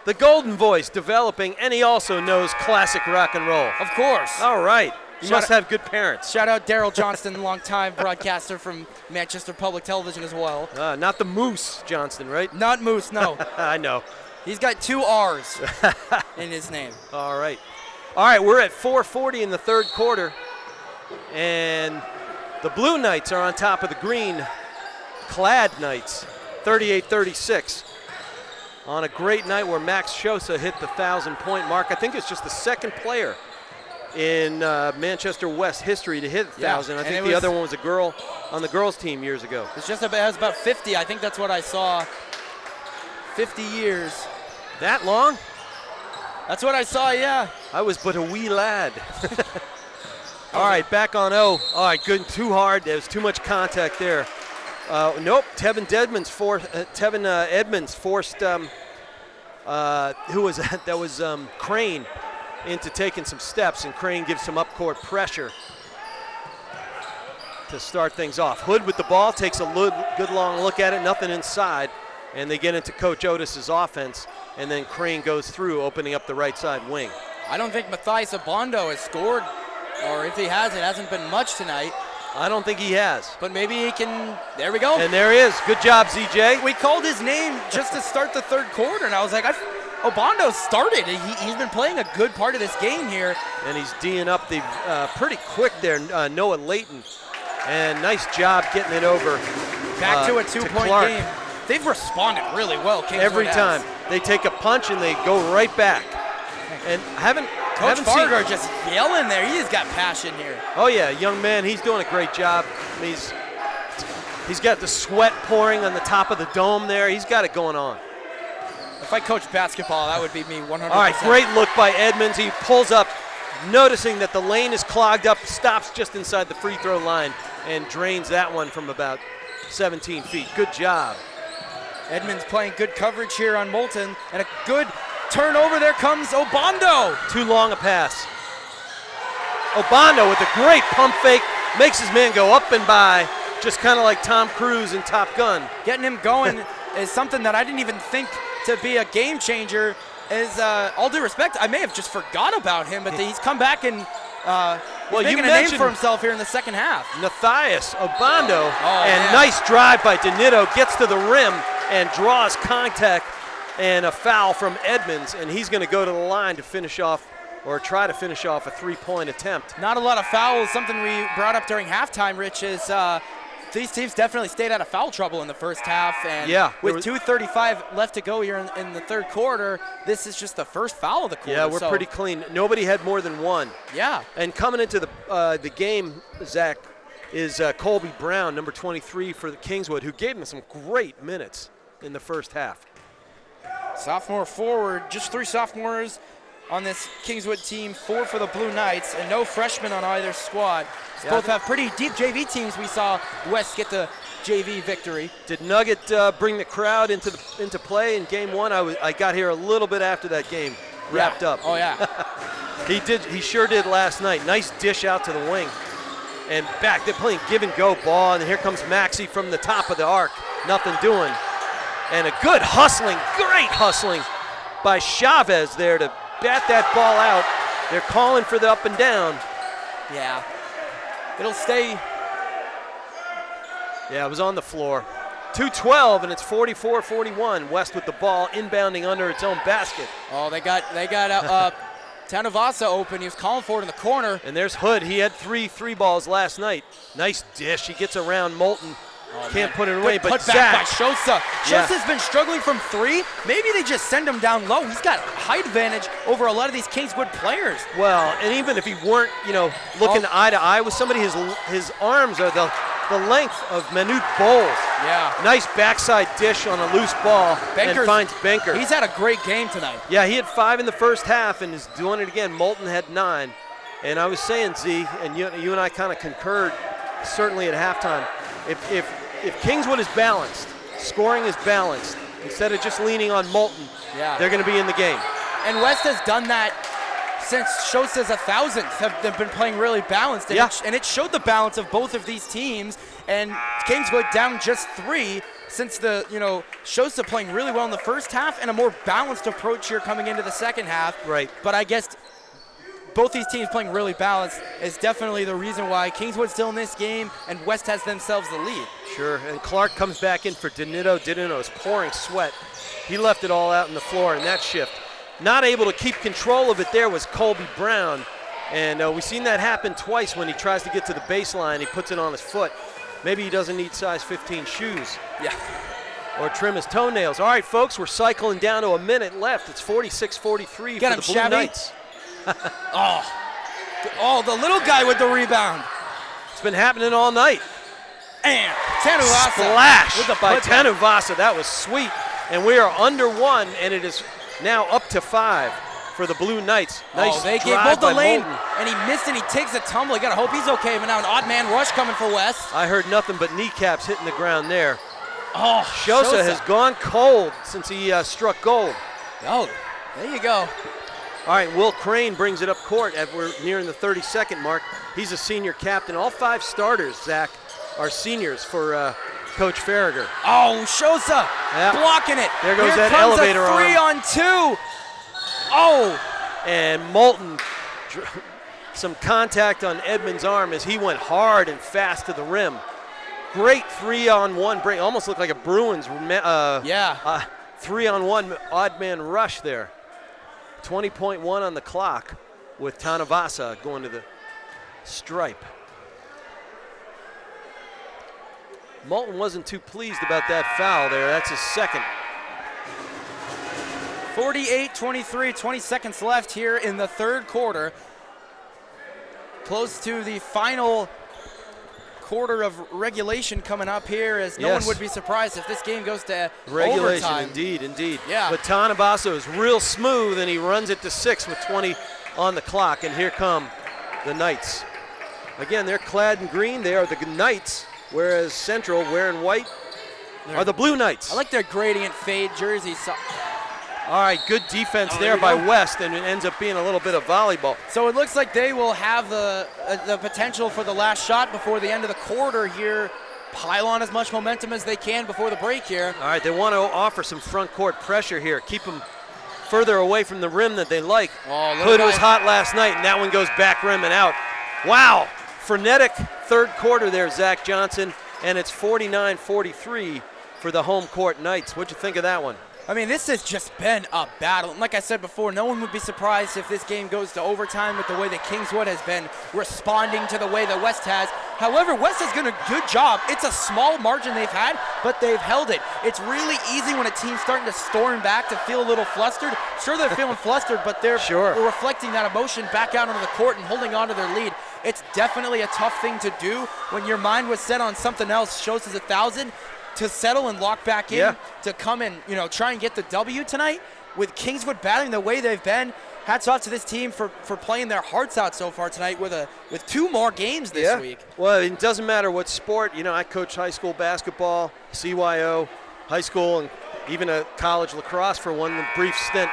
the golden voice developing, and he also knows classic rock and roll. Of course. All right. You must have good parents. Shout out Daryl Johnston, longtime broadcaster from Manchester Public Television as well. Not the Moose Johnston, right? Not Moose, no. I know. He's got 2 R's in his name. All right. All right, we're at 4:40 in the third quarter, and the Blue Knights are on top of the green-clad Knights, 38-36. On a great night where Max Shosa hit the 1,000-point mark. I think it's just the second player in Manchester West history to hit 1,000. I think the other one was a girl on the girls' team years ago. It was about 50. I think that's what I saw. 50 years. That long? That's what I saw, yeah. I was but a wee lad. All right, back on O. All right, good. Too hard. There was too much contact there. Nope. Tevin Edmonds forced. Who was that? That was Crane into taking some steps, and Crane gives some up-court pressure to start things off. Hood with the ball takes a good long look at it. Nothing inside, and they get into Coach Otis's offense. And then Crane goes through, opening up the right side wing. I don't think Matthias Abondo has scored, or if he has, it hasn't been much tonight. I don't think he has. But maybe he can. There we go. And there he is. Good job, ZJ. We called his name just to start the third quarter, and I was like, Abondo started. He's been playing a good part of this game here. And he's D'ing up the pretty quick there, Noah Layton. And nice job getting it over. Back to a 2-point game. They've responded really well, Kingswood every time. They take a punch and they go right back. And Coach Fargar just yelling there. He's got passion here. Oh yeah, young man, he's doing a great job. He's got the sweat pouring on the top of the dome there. He's got it going on. If I coach basketball, that would be me 100%. All right, great look by Edmonds. He pulls up, noticing that the lane is clogged up, stops just inside the free throw line, and drains that one from about 17 feet. Good job. Edmonds playing good coverage here on Moulton, and a good turnover. There comes Obando. Too long a pass. Obando with a great pump fake, makes his man go up and by, just kind of like Tom Cruise in Top Gun. Getting him going is something that I didn't even think to be a game changer. All due respect, I may have just forgot about him, but he's come back and making a name for himself here in the second half. Matthias Obando, nice drive by Donito, gets to the rim and draws contact, and a foul from Edmonds, and he's going to go to the line to finish off, or try to finish off a 3-point attempt. Not a lot of fouls. Something we brought up during halftime, Rich, is these teams definitely stayed out of foul trouble in the first half, and with 2:35 left to go here in the third quarter, this is just the first foul of the quarter. Yeah, we're pretty clean. Nobody had more than one. Yeah. And coming into the game, Zach, is Colby Brown, number 23 for the Kingswood, who gave them some great minutes in the first half. Sophomore forward, just 3 sophomores on this Kingswood team, 4 for the Blue Knights, and no freshmen on either squad. Both have pretty deep JV teams. We saw West get the JV victory. Did Nugget bring the crowd into play in game 1? I got here a little bit after that game wrapped up. Oh yeah. He sure did last night. Nice dish out to the wing. And back, they're playing give and go ball, and here comes Maxey from the top of the arc. Nothing doing. And a good hustling, great hustling by Chavez there to bat that ball out. They're calling for the up and down. Yeah. It'll stay. Yeah, it was on the floor. 2:12, and it's 44-41. West with the ball inbounding under its own basket. Oh, they got Tanavasa open. He was calling for it in the corner. And there's Hood. He had three balls last night. Nice dish. He gets around Moulton. Can't put it away, but put Zach. back by Shosa. Yeah. Shosa's been struggling from 3. Maybe they just send him down low. He's got height advantage over a lot of these Kingswood players. Well, and even if he weren't, looking eye to eye with somebody, his arms are the length of Manute Bowles. Yeah. Nice backside dish on a loose ball and finds Benker. He's had a great game tonight. Yeah, he had 5 in the first half and is doing it again. Moulton had 9. And I was saying, Z, and you and I kind of concurred, certainly at halftime, if Kingswood is balanced, scoring is balanced, instead of just leaning on Moulton, they're going to be in the game. And West has done that since Shosa's 1,000th. They've been playing really balanced, and it showed the balance of both of these teams. And Kingswood down just 3 since Shosa playing really well in the first half and a more balanced approach here coming into the second half. Right. But I guess both these teams playing really balanced is definitely the reason why Kingswood's still in this game and West has themselves the lead. Sure, and Clark comes back in for Donito. Donito is pouring sweat. He left it all out on the floor in that shift. Not able to keep control of it there was Colby Brown. And we've seen that happen twice when he tries to get to the baseline. He puts it on his foot. Maybe he doesn't need size 15 shoes. Yeah. Or trim his toenails. All right, folks, we're cycling down to a minute left. It's 46-43 for the Blue Knights. Oh, the little guy with the rebound. It's been happening all night. And Tanuvasa splash with the by Tanuvasa. That was sweet. And we are under 1, and it is now up to 5 for the Blue Knights. Nice they gave drive both the by lane, Moulton. and he missed, and he takes a tumble. You gotta hope he's okay. But now an odd man rush coming for West. I heard nothing but kneecaps hitting the ground there. Oh, Shosa has gone cold since he struck gold. Oh, there you go. All right, Will Crane brings it up court as we're nearing the 30-second mark. He's a senior captain. All 5 starters, Zach, are seniors for Coach Farragher. Oh, Shosa blocking it. There goes Here that comes elevator a 3-on-2. Oh. And Moulton, some contact on Edmond's arm as he went hard and fast to the rim. Great 3-on-1 break. Almost looked like a Bruins 3-on-1 odd man rush there. 20.1 on the clock with Tanavasa going to the stripe. Moulton wasn't too pleased about that foul there. That's his second. 48-23, 20 seconds left here in the third quarter. Close to the final quarter of regulation coming up here, as no one would be surprised if this game goes to regulation. Overtime. Indeed. Yeah. But Tanavasa is real smooth, and he runs it to 6 with 20 on the clock. And here come the Knights. Again, they're clad in green. They are the Knights, whereas Central, wearing white, are the Blue Knights. I like their gradient fade jerseys. All right, good defense there by West, and it ends up being a little bit of volleyball. So it looks like they will have the potential for the last shot before the end of the quarter here. Pile on as much momentum as they can before the break here. All right, they want to offer some front court pressure here. Keep them further away from the rim that they like. Hood was hot last night, and that one goes back rim and out. Wow, frenetic third quarter there, Zach Johnson, and it's 49-43 for the home court Knights. What'd you think of that one? I mean, this has just been a battle. And like I said before, no one would be surprised if this game goes to overtime with the way that Kingswood has been responding to the way that West has. However, West has done a good job. It's a small margin they've had, but they've held it. It's really easy when a team's starting to storm back to feel a little flustered. Sure, they're feeling flustered, but they're reflecting that emotion back out onto the court and holding on to their lead. It's definitely a tough thing to do when your mind was set on something else. Shows us 1,000. to settle and lock back in, Yeah. to come and, try and get the W tonight. With Kingswood battling the way they've been, hats off to this team for playing their hearts out so far tonight with 2 more games this week. Well, it doesn't matter what sport. I coach high school basketball, CYO, high school, and even a college lacrosse for one brief stint.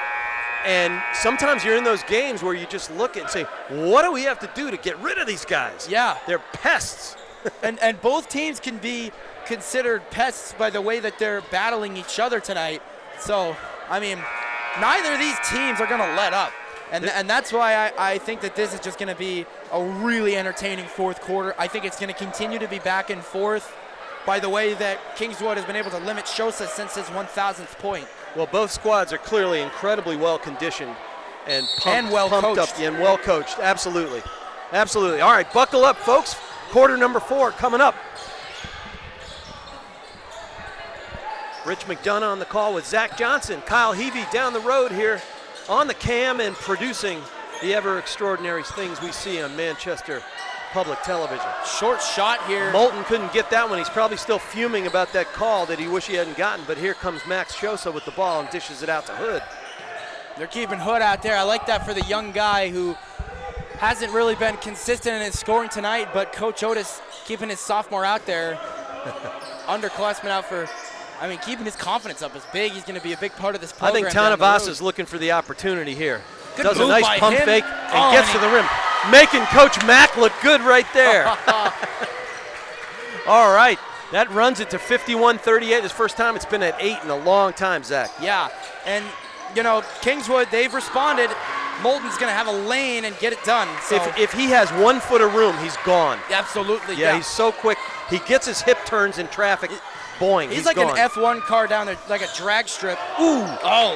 And sometimes you're in those games where you just look and say, what do we have to do to get rid of these guys? Yeah. They're pests. and both teams can be considered pests by the way that they're battling each other tonight. So, neither of these teams are going to let up. And that's why I think that this is just going to be a really entertaining fourth quarter. I think it's going to continue to be back and forth by the way that Kingswood has been able to limit Shosa since his 1,000th point. Well, both squads are clearly incredibly well conditioned and pumped up and well coached. Absolutely. Absolutely. All right, buckle up, folks. Quarter number 4 coming up. Rich McDonough on the call with Zach Johnson. Kyle Heavey down the road here on the cam and producing the ever extraordinary things we see on Manchester Public Television. Short shot here. Moulton couldn't get that one. He's probably still fuming about that call that he wish he hadn't gotten, but here comes Max Shosa with the ball and dishes it out to Hood. They're keeping Hood out there. I like that for the young guy who hasn't really been consistent in his scoring tonight, but Coach Otis keeping his sophomore out there. Underclassmen out for, keeping his confidence up is big. He's going to be a big part of this program. I think Tanavasa's looking for the opportunity here. Good Does a move nice by pump him. fake and gets to the rim, making Coach Mack look good right there. All right, that runs it to 51-38. This first time it's been at 8 in a long time, Zach. Yeah, and Kingswood, they've responded. Moulton's going to have a lane and get it done. So. If he has 1 foot of room, he's gone. Absolutely, yeah. He's so quick. He gets his hip turns in traffic. Boing, he's like gone. An F1 car down there, like a drag strip. Ooh,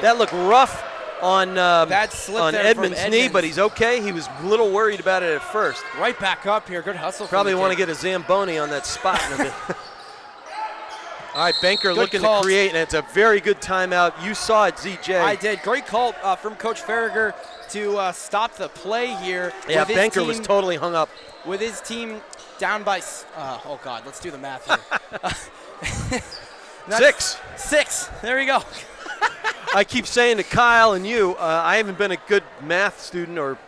that looked rough on bad slip on there Edmonds' from knee, Edmonds. but he's okay. He was a little worried about it at first. Right back up here. Good hustle. Probably want to get a Zamboni on that spot in a bit. All right, Banker looking to create, and it's a very good timeout. You saw it, ZJ. I did. Great call from Coach Farragher to stop the play here. Yeah, Banker was totally hung up. With his team down by, oh God, let's do the math here. 6. There you go. I keep saying to Kyle and you, I haven't been a good math student or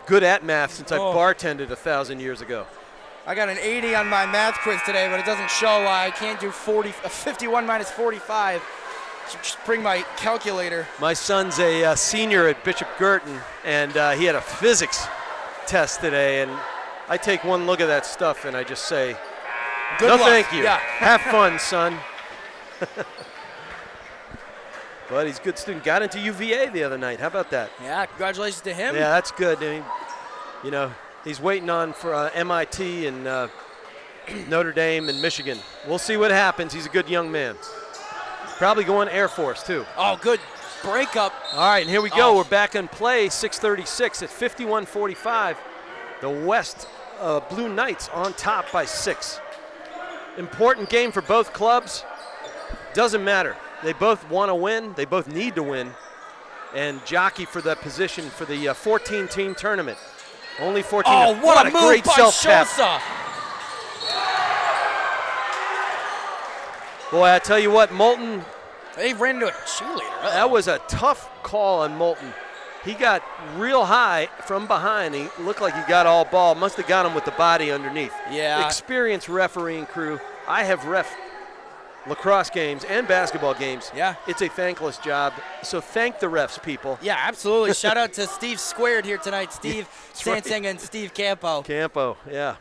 good at math since I bartended 1,000 years ago. I got an 80 on my math quiz today, but it doesn't show. I can't do 51 minus 45. Just bring my calculator. My son's a senior at Bishop Girton, and he had a physics test today, and I take one look at that stuff and I just say, Good luck. Thank you. Yeah. Have fun, son. But he's a good student. Got into UVA the other night. How about that? Yeah, congratulations to him. Yeah, that's good. He's waiting on for MIT and Notre Dame and Michigan. We'll see what happens. He's a good young man. Probably going Air Force, too. Oh, good breakup. All right, and here we go. We're back in play, 6:36 at 51-45. The West Blue Knights on top by 6. Important game for both clubs. Doesn't matter. They both want to win. They both need to win. And jockey for that position for the 14-team tournament. Only 14. Oh, what a move great by self-tap. Shosa. Boy, I tell you what, Moulton. They ran into a cheerleader. That was a tough call on Moulton. He got real high from behind. He looked like he got all ball. Must have got him with the body underneath. Yeah. Experienced refereeing crew. I have ref lacrosse games and basketball games. Yeah. It's a thankless job. So thank the refs, people. Yeah, absolutely. Shout out to Steve Squared here tonight. Steve Sansing and Steve Campo. Campo, yeah.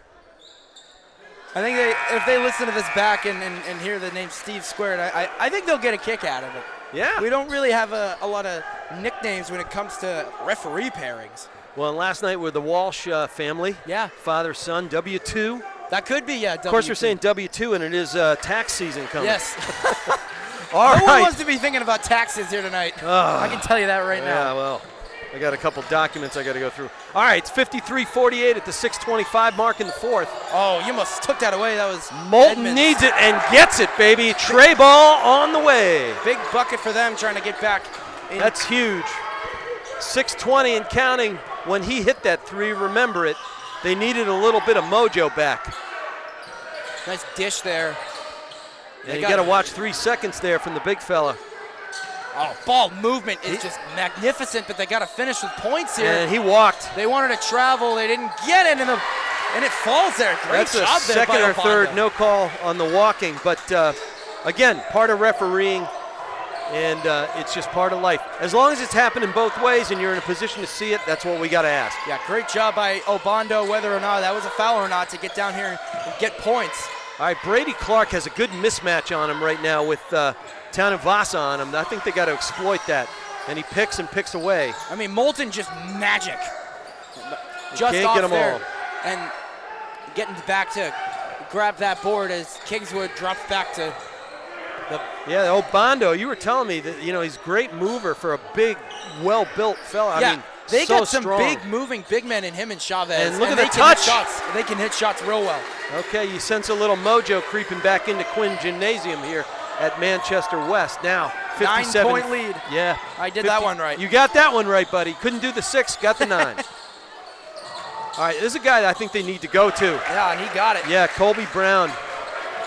I think if they listen to this back and hear the name Steve Squared, I think they'll get a kick out of it. Yeah. We don't really have a lot of nicknames when it comes to referee pairings. Well, and last night were the Walsh family. Yeah. Father, son, W2. That could be, yeah. Of course, we're saying W2, and it is tax season coming. Yes. All no right. one wants to be thinking about taxes here tonight. I can tell you that right now. Yeah, well, I got a couple documents I got to go through. All right, it's 53-48 at the 6:25 mark in the fourth. Oh, you must took that away. That was Moulton Edmonds. needs it and gets it, baby. Tray ball on the way. Big bucket for them trying to get back. That's huge. 6:20 and counting. When he hit that three, remember it, they needed a little bit of mojo back. Nice dish there. Yeah, you got to watch 3 seconds there from the big fella. Oh, ball movement is just magnificent, but they got to finish with points here. And he walked. They wanted to travel. They didn't get it, and it falls there. Great That's job a there by second or Obando. third no call on the walking, but again, part of refereeing, and it's just part of life. As long as it's happening both ways and you're in a position to see it, that's what we got to ask. Yeah, great job by Obando, whether or not that was a foul or not, to get down here and get points. All right, Brady Clark has a good mismatch on him right now with Tanavasa on him. I think they got to exploit that. And he picks and picks away. I mean, Moulton just magic. Just can't off get 'em there. all. And getting back to grab that board as Kingswood drops back to the. Yeah, Obando, you were telling me that, he's a great mover for a big, well-built fella. Yeah, I mean, they so got some strong. big moving big men in him and Chavez. And look at they the can touch. Hit shots. They can hit shots real well. Okay, you sense a little mojo creeping back into Quinn Gymnasium here at Manchester West. Now, 57. 9-point lead. Yeah. I did that one right. You got that one right, buddy. Couldn't do the 6, got the 9. All right, this is a guy that I think they need to go to. Yeah, and he got it. Yeah, Colby Brown.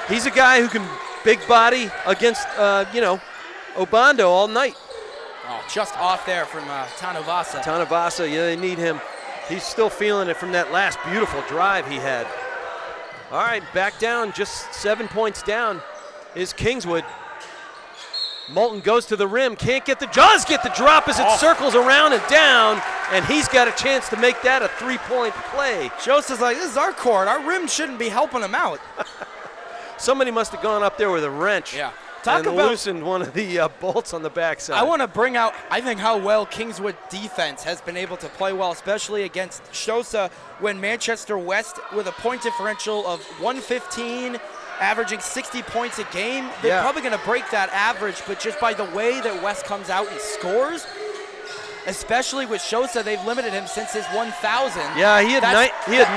He's a guy who can big body against, Obando all night. Oh, just off there from Tanavasa. Tanavasa, yeah, they need him. He's still feeling it from that last beautiful drive he had. All right, back down, just 7 points down is Kingswood. Moulton goes to the rim, can't get the drop as it circles around and down, and he's got a chance to make that a 3-point play. Joseph's like, this is our court. Our rim shouldn't be helping him out. Somebody must have gone up there with a wrench. Yeah. And loosened one of the bolts on the backside. I want to bring out, I think, how well Kingswood defense has been able to play well, especially against Shosa, when Manchester West, with a point differential of 115, averaging 60 points a game, they're probably going to break that average, but just by the way that West comes out and scores, especially with Shosa, they've limited him since his 1,000. Yeah, he had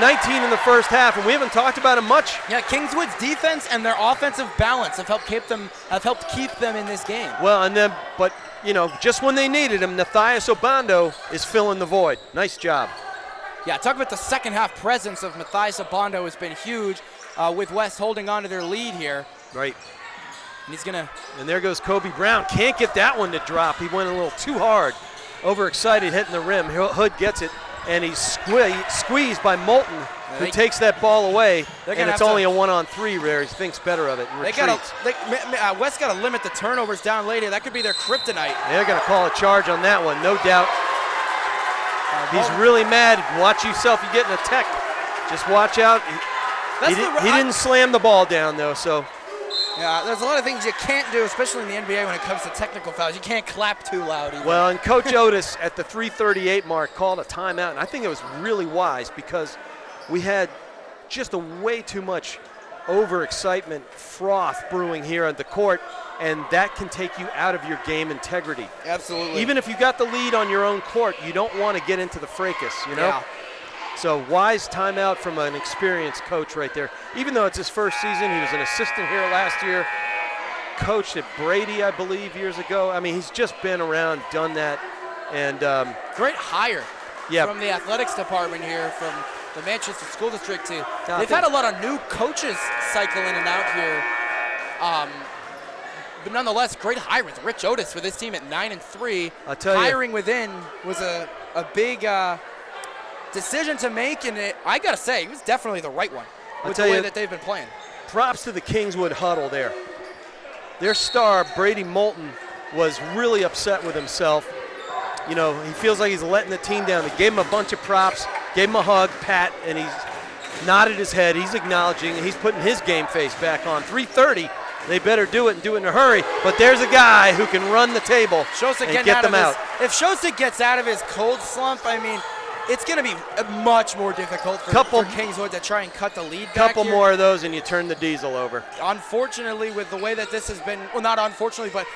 19 in the first half, and we haven't talked about him much. Yeah, Kingswood's defense and their offensive balance have helped keep them in this game. Well, but just when they needed him, Matthias Obando is filling the void. Nice job. Yeah, talk about the second half presence of Matthias Obando has been huge, with West holding on to their lead here. Right. And there goes Kobe Brown. Can't get that one to drop. He went a little too hard. Overexcited, hitting the rim. Hood gets it, and he's squeezed by Moulton, who takes that ball away, and it's only a 1-on-3 there. He thinks better of it and retreats. West got to limit the turnovers down later. That could be their kryptonite. They're going to call a charge on that one, no doubt. He's really mad. Watch yourself. You're getting a tech. Just watch out. He didn't slam the ball down, though, so. Yeah, there's a lot of things you can't do, especially in the NBA when it comes to technical fouls. You can't clap too loud either. Well, and Coach Otis at the 3:38 mark called a timeout, and I think it was really wise because we had just way too much overexcitement, froth brewing here on the court, and that can take you out of your game integrity. Absolutely. Even if you got the lead on your own court, you don't want to get into the fracas, Yeah. So wise timeout from an experienced coach right there. Even though it's his first season, he was an assistant here last year, coached at Brady, I believe, years ago. I mean, he's just been around, done that, and great hire from the athletics department here, from the Manchester School District. They've had a lot of new coaches cycle in and out here, but nonetheless, great hire with Rich Otis with his team at 9-3. I'll tell you, hiring within was a big decision to make, and I gotta say, it was definitely the right one with the way that they've been playing. Props to the Kingswood huddle there. Their star, Brady Moulton, was really upset with himself. He feels like he's letting the team down. They gave him a bunch of props, gave him a hug, pat, and he's nodded his head. He's acknowledging, and he's putting his game face back on. 3:30, they better do it and do it in a hurry. But there's a guy who can run the table and get them out. If Shosa gets out of his cold slump, I mean, it's going to be much more difficult for Kingswood to try and cut the lead back Couple here. more of those and you turn the diesel over. Unfortunately, with the way that this has been, well, not unfortunately, but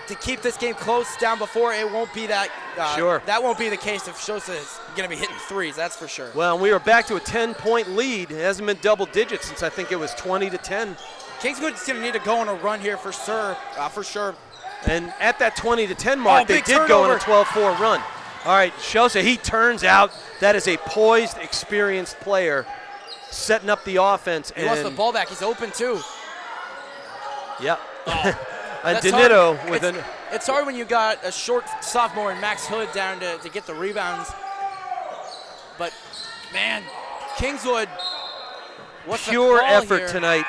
to keep this game close down before, it won't be that. Sure. That won't be the case if Shosa is going to be hitting threes, that's for sure. Well, we are back to a 10-point lead. It hasn't been double digits since I think it was 20-10. Kingswood's going to need to go on a run here for sure. And at that 20-10 mark, they did go on a 12-4 run. All right, Shosa, he turns out that is a poised, experienced player setting up the offense. He wants the ball back. He's open, too. Yep. Oh, and that's Donito hard. with It's hard when you got a short sophomore and Max Hood down to get the rebounds. But, man, Kingswood, what's pure the call effort here? tonight.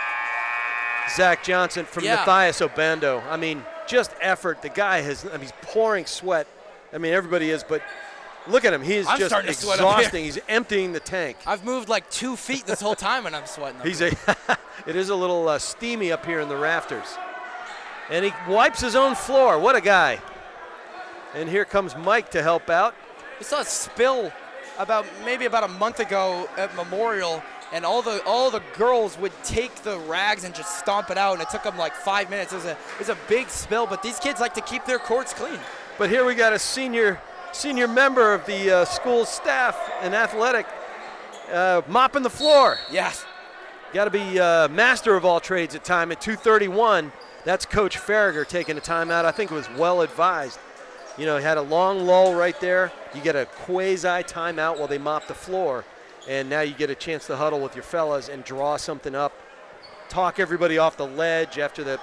Zach Johnson from Matthias Obando. I mean, just effort. The guy he's pouring sweat. I mean, everybody is, but look at him. He is I'm just starting to sweat up here. exhausting. He's emptying the tank. I've moved like 2 feet this whole time and I'm sweating up here. It is a little steamy up here in the rafters. And he wipes his own floor. What a guy. And here comes Mike to help out. We saw a spill maybe about a month ago at Memorial, and all the girls would take the rags and just stomp it out, and it took them like 5 minutes. It was a big spill, but these kids like to keep their courts clean. But here we got a senior member of the school staff and athletic mopping the floor. Yes. Got to be master of all trades at time at 2:31. That's Coach Farragher taking a timeout. I think it was well advised. You know, he had a long lull right there. You get a quasi timeout while they mop the floor. And now you get a chance to huddle with your fellas and draw something up, talk everybody off the ledge after the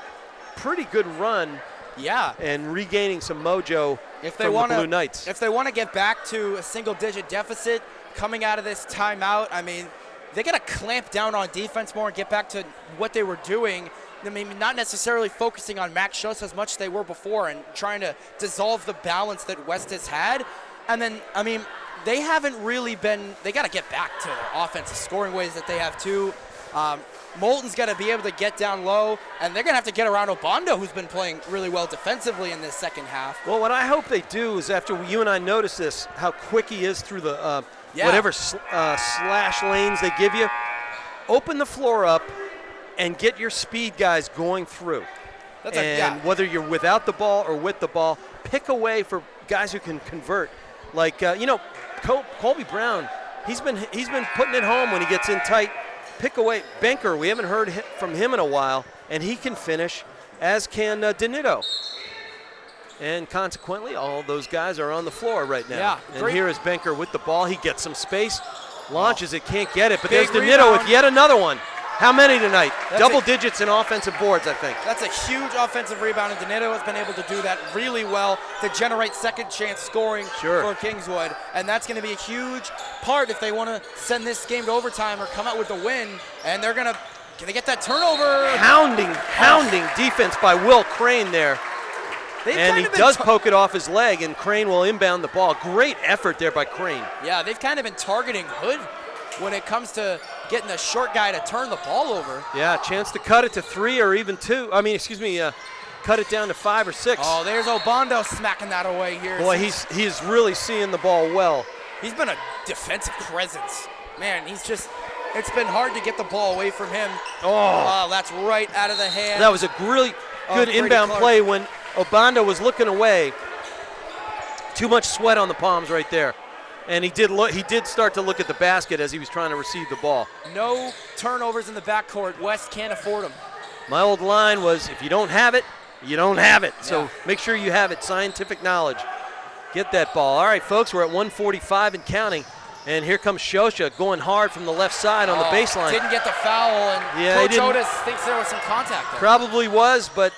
pretty good run. Yeah. And regaining some mojo from the Blue Knights. If they want to get back to a single-digit deficit coming out of this timeout, I mean, they got to clamp down on defense more and get back to what they were doing. I mean, not necessarily focusing on Max Schuss as much as they were before and trying to dissolve the balance that West has had. And then, I mean, they haven't really been – they got to get back to their offensive scoring ways that they have too. Moulton's got to be able to get down low, and they're going to have to get around Obando, who's been playing really well defensively in this second half. Well, what I hope they do is after you and I notice this, how quick he is through the whatever slash lanes they give you, open the floor up and get your speed guys going through. Whether you're without the ball or with the ball, pick away for guys who can convert. Like, Colby Brown, he's been putting it home when he gets in tight. Pick away. Benker, we haven't heard from him in a while, and he can finish, as can Donito. And consequently, all those guys are on the floor right now. Yeah, and here is Benker with the ball. He gets some space, launches it, can't get it, but Big there's Donito with yet another one. How many tonight? Double digits in offensive boards, I think. That's a huge offensive rebound, and Donito has been able to do that really well to generate second chance scoring for Kingswood. And that's going to be a huge part if they want to send this game to overtime or come out with the win. And they're going to get that turnover. Hounding defense by Will Crane there. And he does poke it off his leg, and Crane will inbound the ball. Great effort there by Crane. Yeah, they've kind of been targeting Hood when it comes to getting a short guy to turn the ball over. Yeah, chance to cut it to 3 or even 2. Cut it down to 5 or 6. Oh, there's Obando smacking that away here. Boy, he's really seeing the ball well. He's been a defensive presence. Man, it's been hard to get the ball away from him. Oh, that's right out of the hand. That was a really good inbound play when Obando was looking away. Too much sweat on the palms right there. And he did start to look at the basket as he was trying to receive the ball. No turnovers in the backcourt. West can't afford them. My old line was, if you don't have it, you don't have it. So make sure you have it. Scientific knowledge. Get that ball. All right, folks, we're at 1:45 and counting. And here comes Shosha going hard from the left side on the baseline. Didn't get the foul, and Coach Otis thinks there was some contact there. Probably was, but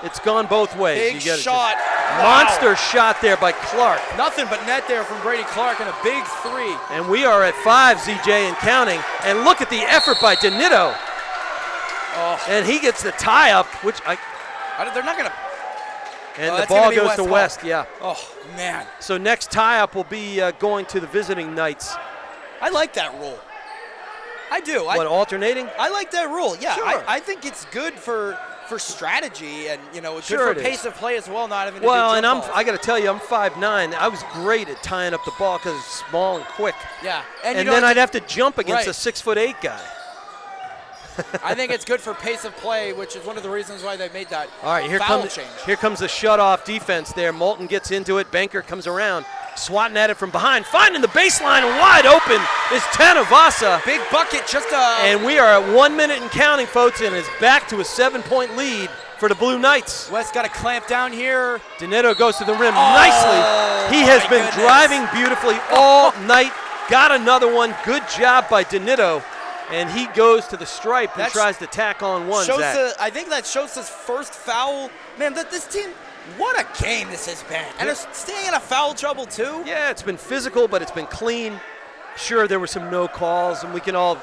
it's gone both ways. Big shot. Monster shot there by Clark. Nothing but net there from Brady Clark, and a big 3. And we are at 5, ZJ, and counting. And look at the effort by Donito. Oh. And he gets the tie-up, which they're not going to. And the ball goes to West, Oh, man. So next tie-up will be going to the visiting Knights. I like that rule. I do. Alternating? I like that rule, yeah. Sure. I think it's good for strategy and, it's sure good for pace of play as well, not having to I got to tell you, I'm 5'9". I was great at tying up the ball because it's small and quick. Yeah. And then I'd have to jump against a 6'8" guy. I think it's good for pace of play, which is one of the reasons why they made that foul change. Here comes the shut-off defense there. Moulton gets into it. Banker comes around, swatting at it from behind. Finding the baseline and wide open is Tanavasa. Big bucket, And we are at 1 minute and counting, folks, and it's back to a 7-point lead for the Blue Knights. West got to clamp down here. Donito goes to the rim nicely. He has been driving beautifully all night. Got another one. Good job by Donito. and he goes to the stripe and That's tries to tack on one, Zach. I think that's Shosa's first foul. Man, this team, what a game this has been. And they're staying in a foul trouble, too. Yeah, it's been physical, but it's been clean. Sure, there were some no calls, and we can all,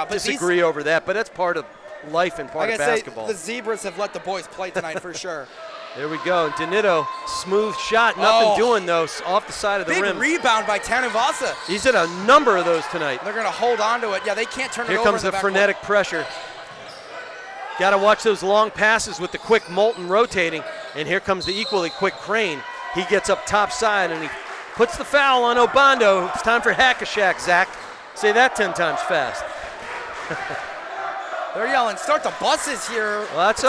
disagree over that, but that's part of life and part of basketball. The Zebras have let the boys play tonight for sure. There we go. Danito, smooth shot, nothing doing, though, off the side of the rim. Big rebound by Tanuvasa. He's hit a number of those tonight. They're going to hold on to it. Yeah, they can't turn it over. Here comes the frenetic pressure. Got to watch those long passes with the quick Moulton rotating, and here comes the equally quick Crane. He gets up top side, and he puts the foul on Obando. It's time for Hack-a-Shack, Zach. Say that 10 times fast. They're yelling, start the buses here. Well, that's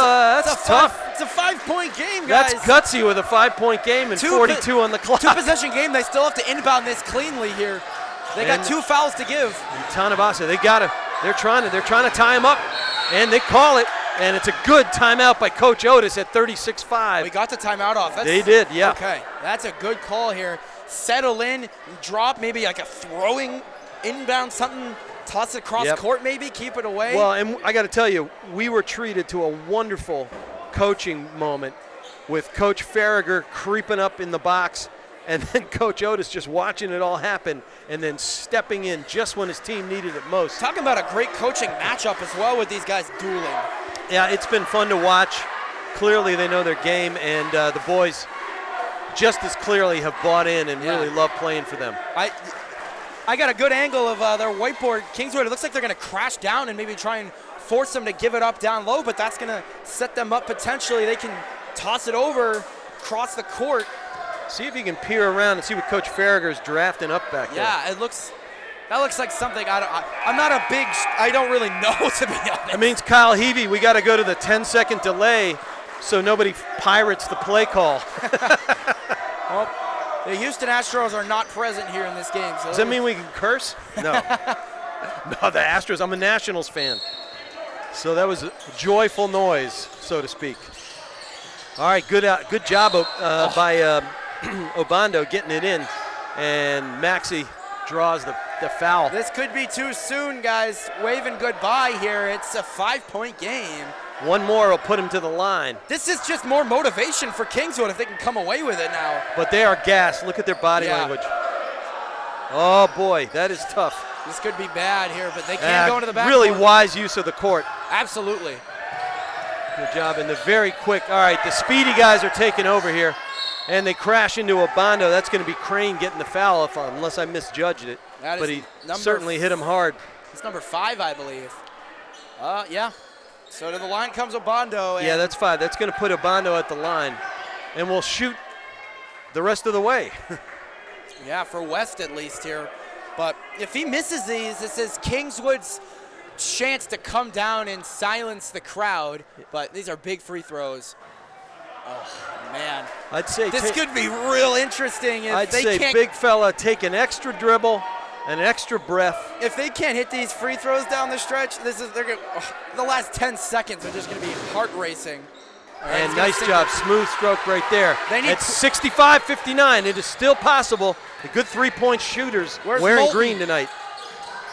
tough. It's a 5-point game, guys. That's gutsy with a 5-point game and 42 on the clock. 2-possession game. They still have to inbound this cleanly here. They got 2 fouls to give. And Tanabasa, they're trying to tie him up, and they call it, and it's a good timeout by Coach Otis at 36-5. We got the timeout off. They did, yeah. Okay, that's a good call here. Settle in, drop maybe like a throwing inbound, something. Toss it across court maybe, keep it away. Well, and I got to tell you, we were treated to a wonderful coaching moment with Coach Farragher creeping up in the box and then Coach Otis just watching it all happen and then stepping in just when his team needed it most. Talking about a great coaching matchup as well with these guys dueling. Yeah, it's been fun to watch. Clearly they know their game, and the boys just as clearly have bought in and really love playing for them. I got a good angle of their whiteboard. Kingswood, it looks like they're going to crash down and maybe try and force them to give it up down low, but that's going to set them up potentially. They can toss it over, cross the court. See if you can peer around and see what Coach Farragher's drafting up back there. Yeah, that looks like something. I don't really know, to be honest. It means Kyle Heavey, we got to go to the 10-second delay so nobody pirates the play call. Well, the Houston Astros are not present here in this game. So does that mean we can curse? No. No, the Astros. I'm a Nationals fan. So that was a joyful noise, so to speak. All right, good job by Obando getting it in. And Maxey draws the foul. This could be too soon, guys. Waving goodbye here. It's a 5-point game. One more will put him to the line. This is just more motivation for Kingswood if they can come away with it now. But they are gassed. Look at their body language. Oh, boy, that is tough. This could be bad here, but they can't go into the back. Really wise use of the court. Absolutely. Good job. And the very quick, all right, the speedy guys are taking over here, and they crash into Obando. That's going to be Crane getting the foul, unless I misjudged it. But he certainly hit him hard. It's number 5, I believe. Yeah. So to the line comes Obando. Yeah, that's 5. That's going to put Obando at the line. And we'll shoot the rest of the way. Yeah, for West at least here. But if he misses these, this is Kingswood's chance to come down and silence the crowd. But these are big free throws. Oh, man. I'd say this could be real interesting. If I'd say big fella take an extra dribble, an extra breath. If they can't hit these free throws down the stretch, the last 10 seconds are just going to be heart racing. Right, and nice job, smooth stroke right there. It's 65-59. It is still possible. The good three-point shooters wearing Moulton? green tonight.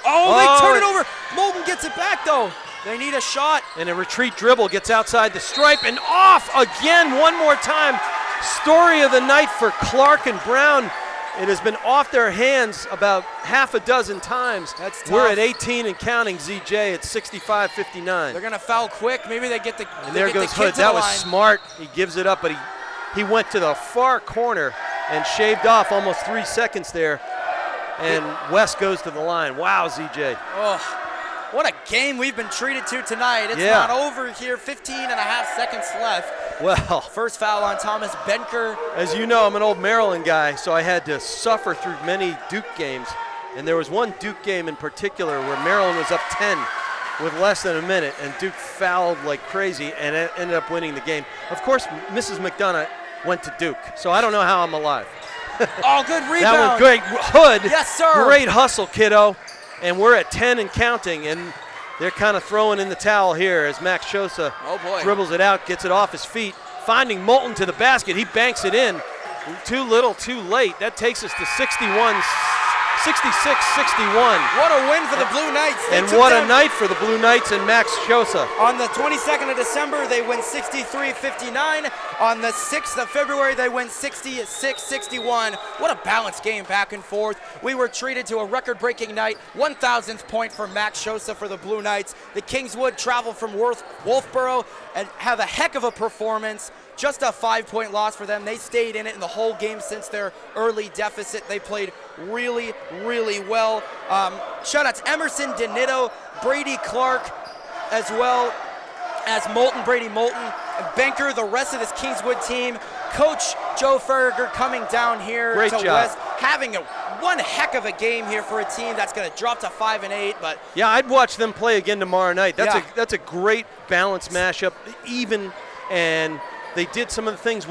Oh, they turn it over. Moulton gets it back, though. They need a shot. And a retreat dribble gets outside the stripe and off again one more time. Story of the night for Clark and Brown. It has been off their hands about half a dozen times. That's tough. We're at 18 and counting, ZJ. It's 65-59. They're going to foul quick. Maybe they get the And there goes Hood. That was smart. He gives it up, but he went to the far corner and shaved off almost 3 seconds there. And West goes to the line. Wow, ZJ. Oh, what a game we've been treated to tonight. It's not over here. 15 and a half seconds left. Well, first foul on Thomas Benker. As you know, I'm an old Maryland guy, so I had to suffer through many Duke games. And there was one Duke game in particular where Maryland was up 10 with less than a minute, and Duke fouled like crazy and ended up winning the game. Of course, Mrs. McDonough went to Duke, so I don't know how I'm alive. Oh, good rebound. That was great. Hood. Yes, sir. Great hustle, kiddo. And we're at 10 and counting, and they're kind of throwing in the towel here as Max Shosa dribbles it out, gets it off his feet, finding Moulton to the basket. He banks it in. Too little, too late. That takes us to 66-61. What a win for the Blue Knights. They And took what a down- night for the Blue Knights and Max Schosa. On the 22nd of December, they win 63-59. On the 6th of February, they win 66-61. What a balanced game back and forth. We were treated to a record-breaking night. 1,000th point for Max Schosa for the Blue Knights. The Kingswood travel from Wolfboro and have a heck of a performance. Just a 5-point loss for them. They stayed in it in the whole game since their early deficit. They played really, really well. Shout out to Emerson Denito, Brady Clark, as well as Brady Moulton, Banker, the rest of this Kingswood team. Coach Joe Ferriger coming down here Great to job. West, having one heck of a game here for a team that's going to drop to 5-8. But yeah, I'd watch them play again tomorrow night. That's Yeah. a great balanced mashup, even, and they did some of the things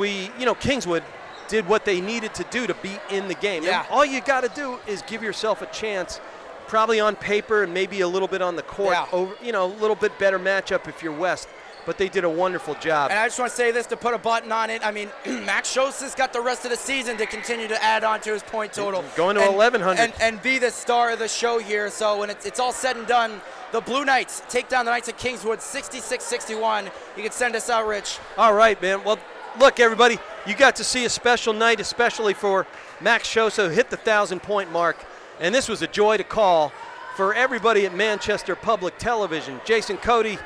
Kingswood did what they needed to do to be in the game. Yeah. And all you got to do is give yourself a chance, probably on paper and maybe a little bit on the court. Yeah. Over, a little bit better matchup if you're West. But they did a wonderful job. And I just want to say this to put a button on it. I mean, Max Schosa's got the rest of the season to continue to add on to his point total. Going to 1,100. And be the star of the show here. So when it's all said and done, the Blue Knights take down the Knights of Kingswood 66-61. You can send us out, Rich. All right, man. Well, look, everybody, you got to see a special night, especially for Max Schosa, who hit the 1,000-point mark. And this was a joy to call for everybody at Manchester Public Television. Jason Cody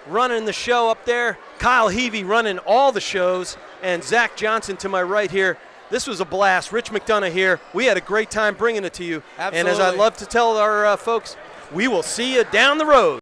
running the show up there, Kyle Heavey running all the shows, and Zach Johnson to my right here. This was a blast. Rich McDonough here. We had a great time bringing it to you. Absolutely. And as I love to tell our folks, we will see you down the road.